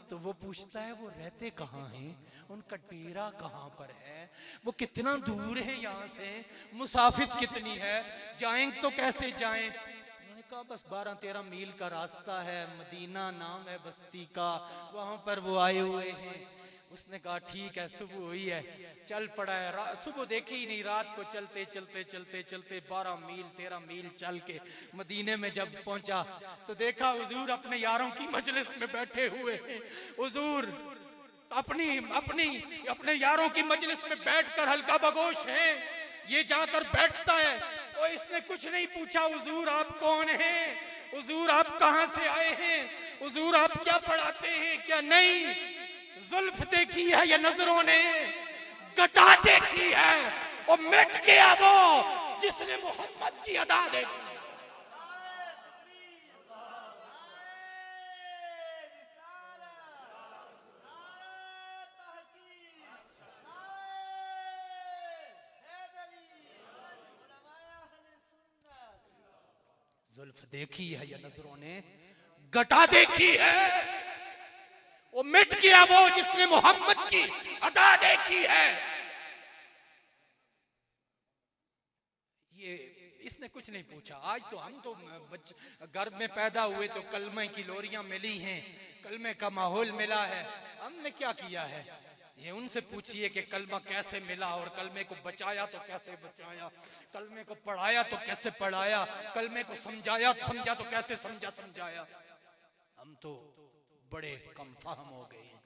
तो वो पूछता है वो रहते कहाँ हैं, उनका डेरा कहाँ पर है, वो कितना दूर है यहाँ से, मुसाफिर कितनी है, जाएंगे तो कैसे जाएं। उन्होंने कहा बस 12-13 मील का रास्ता है, मदीना नाम है बस्ती का, वहां पर वो आए हुए हैं। उसने कहा ठीक है, सुबह हुई है, चल पड़ा है। सुबह देखी ही नहीं, रात को चलते चलते चलते चलते 12 मील 13 मील चल के मदीने में जब पहुंचा तो देखा हुजूर अपने यारों की मजलिस में बैठे हुए हैं। हुजूर अपने यारों की मजलिस में बैठकर हल्का बगोश है। ये जाकर बैठता है और इसने कुछ नहीं पूछा, हुजूर आप कौन हैं, हुजूर आप कहां से आए हैं, हुजूर आप क्या पढ़ाते हैं क्या नहीं। जुल्फ देखी है या नजरों ने गटा देखी है, और मिट गया वो जिसने मोहम्मद की अदा देखी। जुल्फ देखी है या नजरों ने गटा देखी है, वो मिट गया वो जिसने मोहम्मद की अदा देखी है। ये इसने कुछ नहीं पूछा। आज तो हम तो घर में पैदा हुए तो कलमे की लोरियां मिली हैं, कलमे का माहौल मिला है, हमने क्या किया है। ये उनसे पूछिए कि कलमा कैसे मिला, और कलमे को बचाया तो कैसे बचाया, कलमे को पढ़ाया तो कैसे पढ़ाया, कलमे को समझा तो कैसे समझाया। हम तो बड़े कम फाहम हो गए हैं।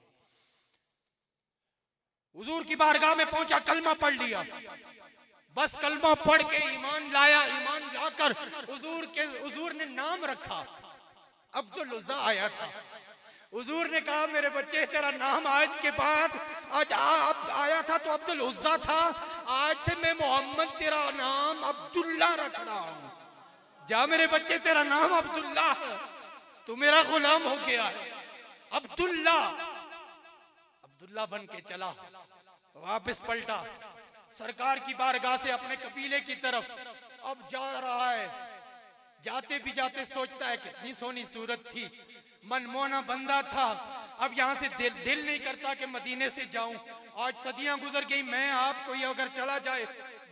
हुजूर की बारगाह में पहुंचा, कलमा पढ़ लिया, बस कलमा पढ़ के ईमान लाया। ईमान लाकर हुजूर ने नाम रखा, अब्दुल उज़्ज़ा आया था। हुजूर ने कहा मेरे बच्चे तेरा नाम आज के बाद, आज आया था तो अब्दुल उज़्ज़ा था, आज से मैं मोहम्मद तेरा नाम अब्दुल्ला रख रहा हूं। जा मेरे बच्चे तेरा नाम अब्दुल्ला है, तू मेरा गुलाम हो गया है। अब्दुल्ला बन के चला, वापस पलटा, सरकार की बारगाह से अपने कबीले की तरफ अब जा रहा है। जाते भी जाते सोचता है कितनी सोनी सूरत थी, मनमोहना बंदा था। अब यहाँ से दिल नहीं करता कि मदीने से जाऊं। आज सदियां गुजर गई, मैं आपको ये अगर चला जाए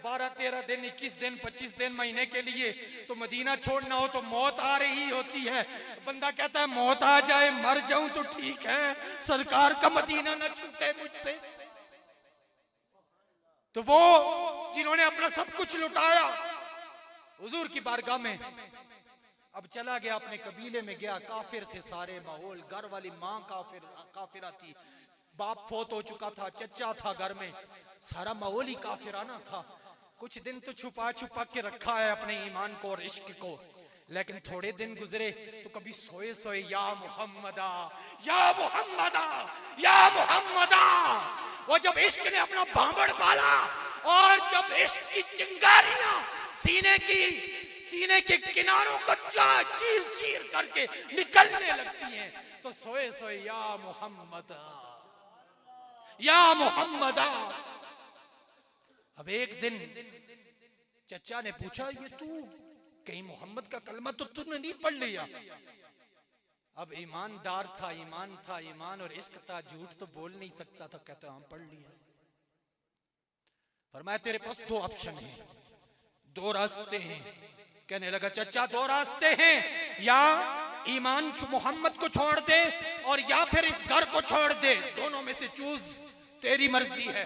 12-13 दिन 21 दिन 25 दिन महीने के लिए, तो मदीना छोड़ना हो तो मौत आ रही होती है। बंदा कहता है मौत आ जाए मर जाऊं तो ठीक है, सरकार का मदीना न छूटे मुझसे। तो वो जिन्होंने अपना सब कुछ लुटाया हुजूर की बारगाह में, अब चला गया, अपने कबीले में गया। काफिर थे सारे, माहौल, घर वाली माँ काफिरा थी, बाप फोत हो चुका था, चचा था घर में, सारा माहौल ही काफिराना था। कुछ दिन तो छुपा के रखा है अपने ईमान को और इश्क को, लेकिन थोड़े दिन गुजरे तो कभी सोए सोए या मुहम्मदा या मुहम्मदा या मुहम्मदा। वो जब इश्क ने अपना भांबड़ पाला और जब इश्क की चिंगारियां सीने के किनारों को चीर चीर करके निकलने लगती हैं, तो सोए सोए या मुहम्मदा या मुहम्मदा। अब एक दिन चचा ने पूछा, ये तू कहीं मोहम्मद का कलमा तो तूने नहीं पढ़ लिया? अब ईमानदार था, ईमान और इश्क था, झूठ तो बोल नहीं सकता था। कहता हाँ पढ़ लिया। फरमाया तेरे पास दो ऑप्शन है, दो रास्ते हैं। कहने लगा चचा दो रास्ते हैं, या ईमान मोहम्मद को छोड़ दे और या फिर इस घर को छोड़ दे, दोनों में से चूज, तेरी मर्जी है,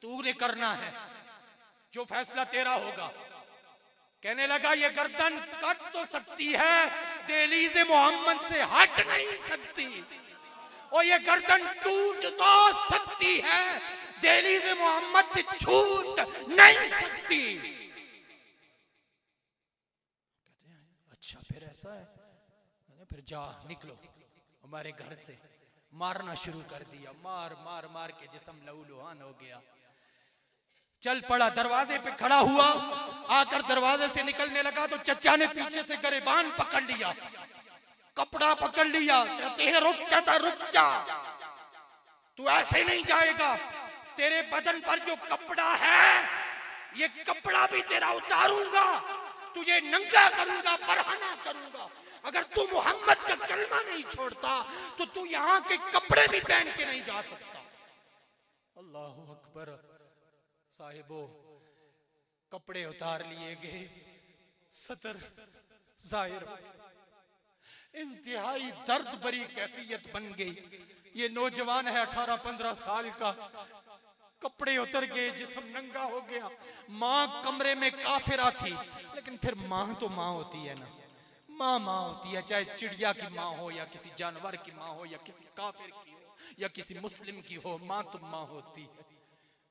तूने करना है, जो फैसला तेरा होगा। कहने लगा ये गर्दन कट तो सकती है, दहलीज मोहम्मद से हट नहीं सकती, और ये गर्दन टूट तो सकती है, दहलीज मोहम्मद से छूट नहीं सकती। अच्छा फिर ऐसा है, फिर जा निकलो हमारे घर से। मारना शुरू कर दिया, मार मार मार के जिस्म लहूलुहान हो गया। चल पड़ा, दरवाजे पे खड़ा हुआ, आकर दरवाजे से निकलने लगा तो चचा ने पीछे से गरेबान पकड़ लिया, कपड़ा पकड़ लिया। कहते हैं रुक, कहता रुक जा, तू ऐसे नहीं जाएगा, तेरे बदन पर जो कपड़ा है ये कपड़ा भी तेरा उतारूंगा, तुझे नंगा करूंगा, बरहना करूंगा। अगर तू मोहम्मद का कलमा नहीं छोड़ता तो तू यहाँ के कपड़े भी पहन के नहीं जा सकता। अल्लाहु अकबर। साहिबो कपड़े उतार लिए गए, सतर जाहिर, इंतहाई दर्द भरी कैफियत बन गई। ये नौजवान है 18-15 साल का, कपड़े उतर गए, जिस्म नंगा हो गया। माँ कमरे में काफिरा थी, लेकिन फिर माँ तो माँ होती है ना, माँ होती है, चाहे चिड़िया की माँ हो या किसी जानवर की माँ हो या किसी काफिर की हो या किसी मुस्लिम की हो, माँ तो माँ होती है।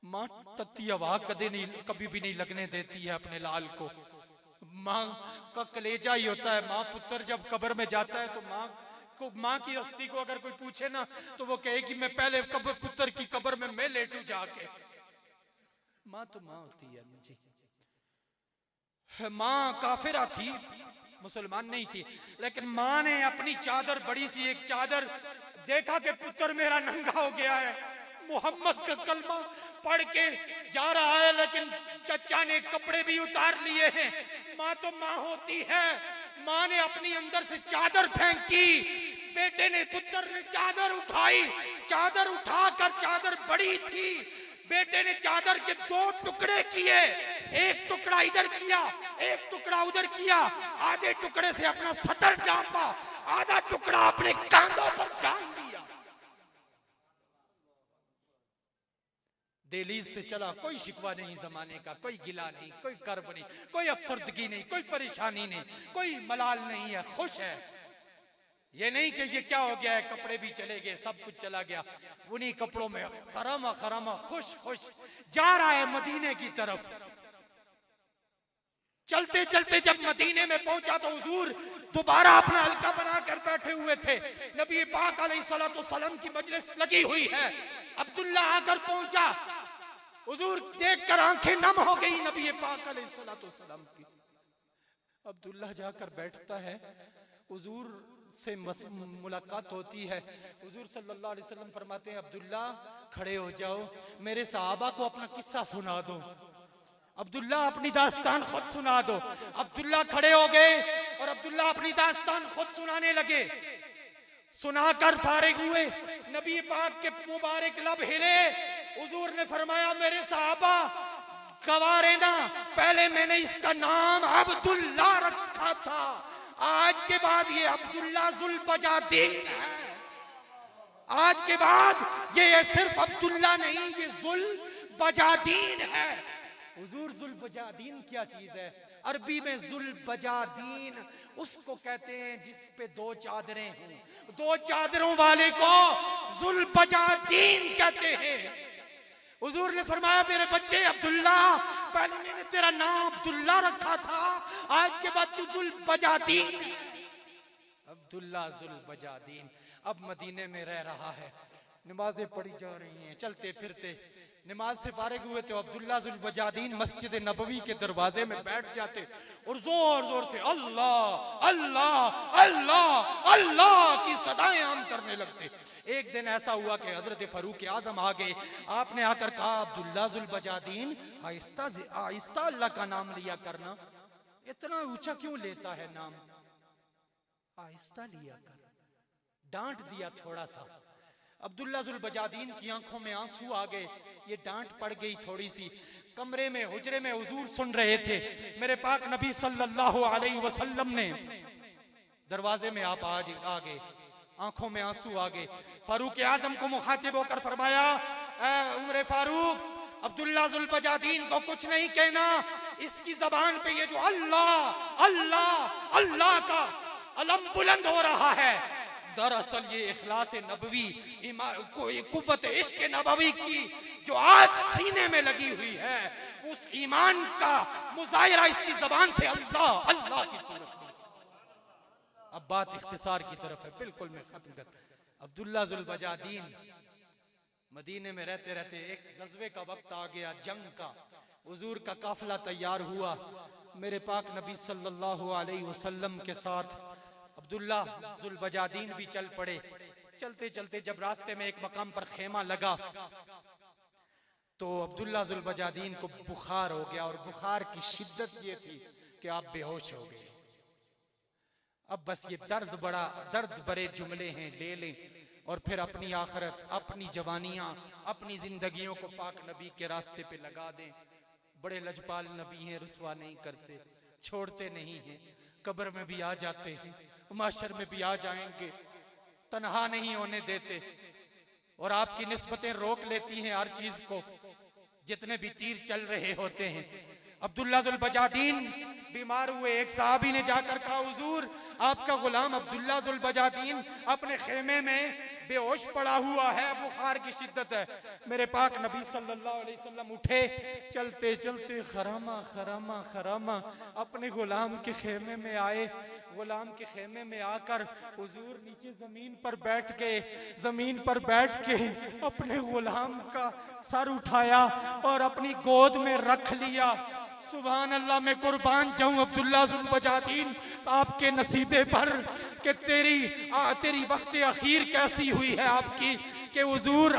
माँ तत्ती हवा कभी भी नहीं लगने देती है अपने लाल को। माँ का कलेजा ही होता है। माँ पुत्र जब कब्र में जाता है तो माँ की हस्ती को अगर कोई पूछे ना तो वो कहे कि मैं पहले पुत्र की कब्र में मैं लेटू जाके। माँ तो माँ होती है जी। माँ काफिरा थी, मुसलमान नहीं थी, लेकिन माँ ने अपनी चादर, बड़ी सी एक चादर, देखा कि पुत्र मेरा नंगा हो गया है, मोहम्मद का कलमा पढ़ के जा रहा है, लेकिन चचा ने कपड़े भी उतार लिए हैं। माँ तो माँ होती है। माँ ने अपनी अंदर से चादर फेंकी, बेटे ने, पुत्र ने चादर उठाई, चादर उठाकर, चादर बड़ी थी, बेटे ने चादर के 2 टुकड़े किए, एक टुकड़ा इधर किया, एक टुकड़ा उधर किया, आधे टुकड़े से अपना सतर ढांपा, आधा टुकड़ा अपने कांधों पर टांग दिया। दहलीज से चला, कोई शिकवा नहीं जमाने का, कोई गिला नहीं, कोई कर्ब नहीं, कोई अफसरदगी नहीं, कोई परेशानी नहीं, कोई मलाल नहीं है, खुश है। ये नहीं कि ये क्या हो गया है, कपड़े भी चले गए, सब कुछ चला गया, उन्हीं कपड़ों में खरामा खरामा खुश खुश जा रहा है मदीने की तरफ। चलते चलते जब मदीने में पहुंचा तो हुजूर दोबारा अपना हल्का बनाकर बैठे हुए थे। नबी पाक अलैहिस्सलाम की मजलिस लगी हुई है। अब्दुल्ला आकर पहुंचा, हुजूर देखकर आंखें नम हो गई नबी पाक अलैहिस्सलाम की। अब्दुल्ला जाकर बैठता है, हुजूर से मुलाकात होती है। हुजूर सल्लल्लाहु अलैहि वसल्लम फरमाते हैं, अब्दुल्ला खड़े हो जाओ, मेरे सहाबा को अपना किस्सा सुना दो। अब्दुल्ला अपनी दास्तान खुद सुना दो। अब्दुल्ला खड़े हो गए और अब्दुल्ला अपनी दास्तान खुद सुनाने लगे। सुनाकर फारिग हुए, नबी पाक के मुबारक लब हिले। हुजूर ने फरमाया, मेरे सहाबा गवारे ना, पहले मैंने इसका नाम अब्दुल्ला रखा था, आज के बाद ये अब्दुल्ला जुल्बजादीन है। आज के बाद ये सिर्फ अब्दुल्ला नहीं, ये जुल्बजादीन है। हुजूर जुल्बजादीन क्या चीज है? अरबी में जुल्बजादीन उसको कहते हैं जिस पे 2 चादरें हों। 2 चादरों वाले को जुल्बजादीन कहते हैं। हुजूर ने फरमाया, मेरे बच्चे अब्दुल्ला, पहले मैंने तेरा नाम अब्दुल्ला रखा था, आज के बाद तू जुल्बजादीन। अब्दुल्ला जुल्बजादीन अब मदीने में रह रहा है, नमाजें पढ़ी जा रही हैं, चलते फिरते नमाज से फारिग हुए तो अब्दुल्ला जुल बजादीन मस्जिद नबवी के दरवाजे में बैठ जाते और जोर जोर से अल्लाह अल्लाह अल्लाह अल्लाह की सदाएं आम करने लगते। एक दिन ऐसा हुआ कि हजरत फारूक आजम आ गए। आपने आकर कहा, अब्दुल्ला जुल बजादीन, आहिस्ता आहिस्ता अल्लाह का नाम लिया करना, इतना ऊंचा क्यों लेता है नाम, आहिस्ता लिया कर। डांट दिया थोड़ा सा। अब्दुल्ला जुल बजादीन की आंखों में आंसू आ गए। ये डांट पड़ गई थोड़ी सी। कमरे में हुजरे में हुजूर सुन रहे थे। मेरे पाक नबी सल्लल्लाहु अलैहि वसल्लम ने दरवाजे में आप आ गए, आंखों में आंसू आ गए। फारूक आजम को मुखातिब होकर फरमाया, उमर फारूक, अब्दुल्ला जुल बजादीन को कुछ नहीं कहना, इसकी जबान पे ये जो अल्लाह अल्लाह अल्लाह का अलम बुलंद हो रहा है, दरअसल ये इखलास नबवी, कुव्वत इश्क नबवी की जो आग सीने में लगी हुई है, उस ईमान का मुजाहिरा इसकी जबान से अल्लाह अल्लाह की सूरत में। अब बात इख्तिसार की तरफ है, बिल्कुल मैं खत्म कर। अब्दुल्ला जुल बजादीन मदीने में रहते रहते एक गज़वे का वक्त आ गया, जंग का। हुजूर का काफिला तैयार हुआ। मेरे पाक नबी सल्लल्लाहु अलैहि वसल्लम के साथ अब्दुल्ला जुल बजादीन भी चल पड़े। चलते चलते जब रास्ते में एक मकाम पर खेमा लगा तो अब्दुल्ला जुल बजादीन को बुखार हो गया, और बुखार की शिद्दत ये थी कि आप बेहोश हो गए। अब बस ये दर्द भरे जुमले हैं, ले लें और फिर अपनी आखिरत, अपनी जवानियां, अपनी जिंदगियों को पाक नबी के रास्ते पे लगा दें। बड़े लजपाल नबी हैं, रुसवा नहीं करते, छोड़ते नहीं हैं, कब्र में भी आ जाते हैं, माशर में भी आ जाएंगे, तन्हा नहीं होने देते, और आपकी निस्बतें रोक लेती हैं हर चीज को, जितने भी तीर चल रहे होते हैं। अब्दुल्ला जुल बजादीन बीमार हुए। एक साहबी ने जाकर कहा, हुजूर, आपका गुलाम अब्दुल्ला जुल बजादीन अपने खेमे में बेहोश पड़ा हुआ है, बुखार की शिद्दत है। मेरे पाक नबी सल्लल्लाहु अलैहि वसल्लम उठे, चलते चलते खरामा खरामा खरामा अपने गुलाम के खेमे में आए। गुलाम के खेमे में आकर हुजूर नीचे जमीन पर बैठ गए। जमीन पर बैठ के अपने गुलाम का सर उठाया और अपनी गोद में रख लिया। सुभान अल्लाह, मैं कुर्बान जाऊं अब्दुल्ला जुल बजादीन आपके नसीबे पर कि तेरी वक्त अखीर कैसी हुई है आपकी, कि हुजूर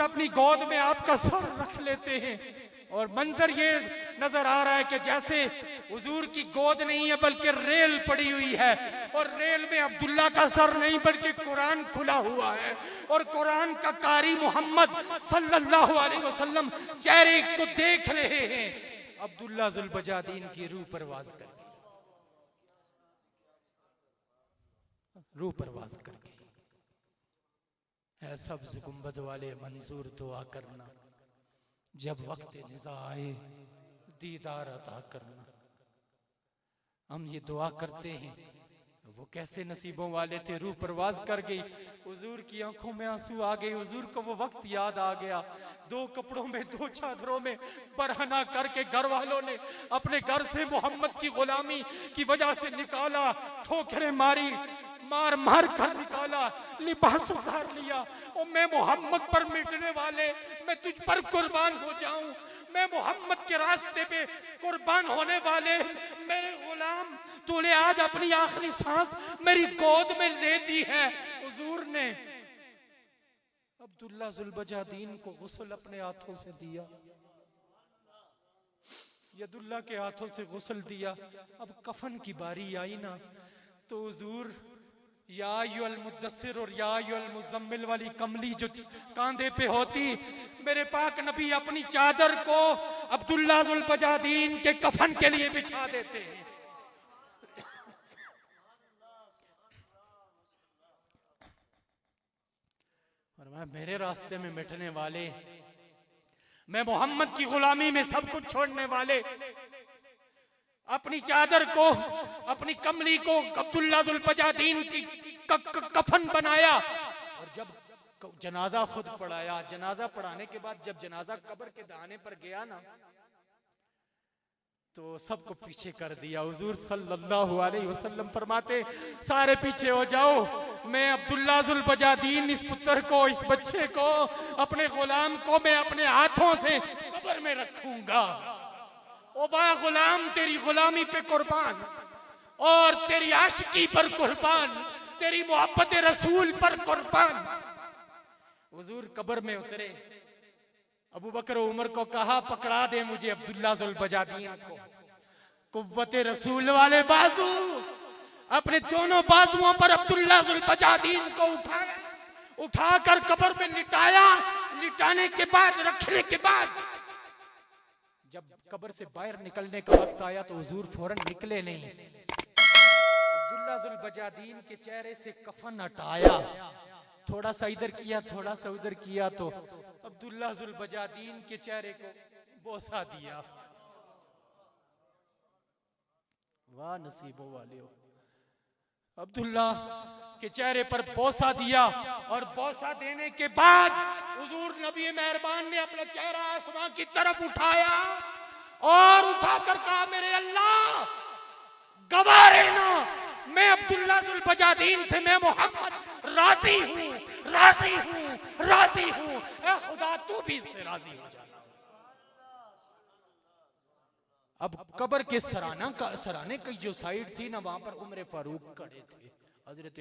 अपनी गोद में आपका सर रख लेते हैं। और मंजर ये नजर आ रहा है कि जैसे हुजूर की गोद नहीं है बल्कि रेल पड़ी हुई है, और रेल में अब्दुल्ला का सर नहीं बल्कि कुरान खुला हुआ है, और कुरान का कारी मोहम्मद सल्लल्लाहु अलैहि वसल्लम चेहरे को देख रहे हैं। अब्दुल्ला जुल बजादीन की रूह परवाज कर गई, रूह परवाज कर गई। ऐ सब्ज़ गुंबद वाले मंजूर दुआ करना, जब वक्त निज़ा आए दीदार अता करना। हम ये दुआ करते हैं, वो कैसे नसीबों वाले थे, रूह परवाज कर गई। हुजूर की आंखों में आंसू आ गए। हुजूर को वो वक्त याद आ गया, दो कपड़ों में, दो चादरों में बरहना करके घर वालों ने अपने घर से मोहम्मद की गुलामी की वजह से निकाला, ठोकरें मारी, मार मार कर निकाला, लिबास उतार लिया। और मैं मोहम्मद पर मिटने वाले, मैं तुझ पर कुर्बान हो जाऊं, मैं मोहम्मद के रास्ते पे कुर्बान होने वाले मेरे गुलाम, तूने आज अपनी आखिरी सांस मेरी गोद में ले दी है। हुजूर ने अब्दुल्ला जुल बजादीन को गुस्ल अपने हाथों से दिया, यदुल्ला के हाथों से गुस्ल दिया। अब कफन की बारी आई ना, तो हुजूर या अय्युहल मुद्दस्सिर और या अय्युहल मुज़म्मिल वाली कमली जो कांधे पे होती, मेरे पाक नबी अपनी चादर को अब्दुल्ला जुल बजादीन के कफन के लिए बिछा देते हैं। और मैं मेरे रास्ते में मिटने वाले, मैं मोहम्मद की गुलामी में सब कुछ छोड़ने वाले, अपनी चादर को, अपनी कमली को अब्दुल्ला जुल बजादीन की कफन बनाया। और जब जनाजा खुद पढ़ाया, जनाजा पढ़ाने के बाद जब जनाजा कब्र के दाने पर गया ना, तो सबको पीछे कर दिया। हुजूर सल्लल्लाहु अलैहि वसल्लम फरमाते सारे पीछे हो जाओ, मैं अब्दुल्ला जुल बजादीन इस पुत्र को, इस बच्चे को, अपने गुलाम को मैं अपने हाथों से कब्र में रखूंगा। ओ बा गुलाम, तेरी गुलामी पे कुर्बान और तेरी आशिकी पर कुर्बान, तेरी मोहब्बत रसूल पर कुर्बान। हुजूर कब्र में उतरे, अबू बकर उमर को कहा पकड़ा दे मुझे अब्दुल्ला जुल बजादीन को। कुव्वते रसूल वाले बाजू, अपने दोनों बाजुओं पर अब्दुल्ला जुल बजादीन को उठाकर कब्र में लिटाया। लिटाने के बाद, रखने के बाद जब कब्र से बाहर निकलने का वक्त आया तो हुजूर फौरन निकले नहीं। अब्दुल्ला जुल बजादीन के चेहरे से कफन हटाया, थोड़ा सा इधर किया, थोड़ा सा उधर किया, तो अब्दुल्ला जुल बजादीन के चेहरे को बोसा दिया। वाह नसीबों वाले हो। अब्दुल्ला के चेहरे पर बोसा दिया और बोसा देने के बाद हुजूर नबी मेहरबान ने अपना चेहरा आसमां की तरफ उठाया और उठाकर कहा मेरे अल्लाह गवाह रहना, मैं अब्दुल्ला जुल बजादीन से, मैं मोहम्मद राजी हूं, राजी हूं, राजी हूं। ऐ खुदा तू भी इससे राजी हो जाना। अब कब्र के सराने की जो साइड थी ना, वहां पर उमर फारूक खड़े थे, हजरत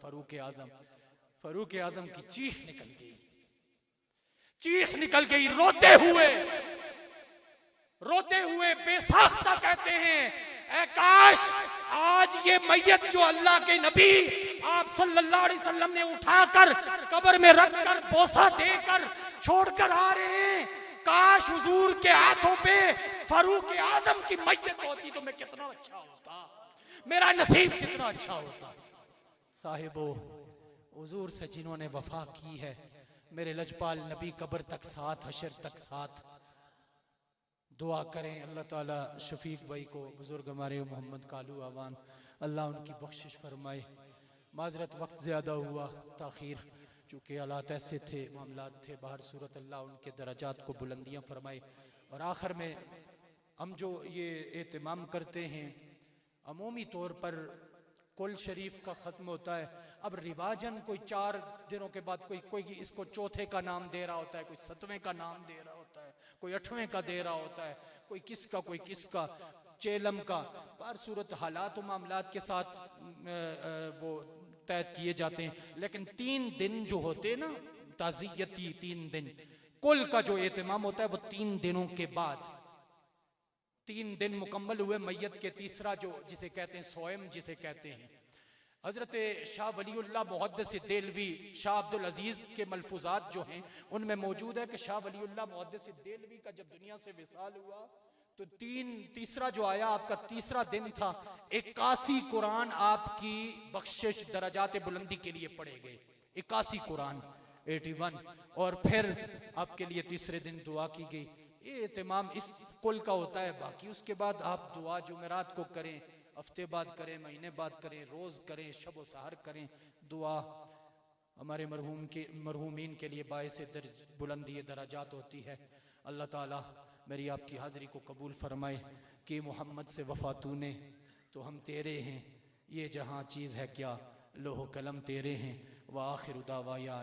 फारूक आजम की चीख निकल गई, चीख निकल गई। रोते हुए बेसाख्ता कहते हैं ऐ काश आज ये मैयत जो अल्लाह के नबी आप सल्लल्लाहु अलैहि वसल्लम ने उठाकर कब्र में रखकर बोसा देकर छोड़कर आ रहे हैं, काश हुजूर के हाथों पे फारूक आजम की मैयत होती तो मैं कितना अच्छा होता, मेरा नसीब कितना अच्छा होता। साहिबो, हुजूर से जिन्होंने वफा की है, मेरे लजपाल नबी कब्र तक साथ, हशर तक साथ। दुआ करें अल्लाह ताला शफीक भाई को, बुजुर्ग हमारे मोहम्मद कालू आवान, अल्लाह उनकी बख्शिश फरमाए। माजरत वक्त ज़्यादा हुआ, ताखीर चूँकि हालात ऐसे थे, मामलात थे, बाहर सूरत, अल्लाह उनके दराजात को बुलंदियाँ फरमाए। और आखिर में हम जो ये एहतमाम करते हैं, अमूमी तौर पर कुल शरीफ का ख़त्म होता है, अब रिवाजन कोई 4 दिनों के बाद कोई इसको चौथे का नाम दे रहा होता है, कोई 7वें का नाम दे रहा होता है, कोई 8वें का दे रहा होता है, कोई किसका चेलम का। बार सूरत हालात मामलात के साथ वो तय किए जाते हैं, लेकिन 3 दिन जो होते हैं ना ताज़ियती, 3 दिन कुल का जो एहतमाम होता है वो 3 दिनों के बाद, 3 दिन मुकम्मल हुए मैयत के, तीसरा जो जिसे कहते हैं सोएम जिसे कहते हैं। हजरत शाह वलीउल्लाह मुहद्दिस देलवी, शाह अब्दुल अजीज के मलफूजात जो हैं उनमें मौजूद है कि शाह वलीउल्लाह मुहद्दिस देलवी का जब दुनिया से विसाल हुआ तो तीसरा जो आया आपका तीसरा दिन था, 81 कुरान आपकी बख्शिश दराजात बुलंदी के लिए पढ़े गए, 81 कुरान 81, और फिर आपके लिए तीसरे दिन दुआ की गई। ये एहतमाम इस कुल का होता है। बाकी उसके बाद आप दुआ जुमेरात को करें, हफ्ते बाद करें, महीने बाद करें, रोज़ करें, शब व सहर करें। दुआ हमारे मरहूमीन के लिए बायसे बुलंदी दराजात होती है। अल्लाह ताला मेरी आपकी हाज़िरी को कबूल फरमाए कि मोहम्मद से वफ़ा तूने तो हम तेरे हैं, ये जहाँ चीज़ है क्या लोहो कलम तेरे हैं। व आखिर दावा या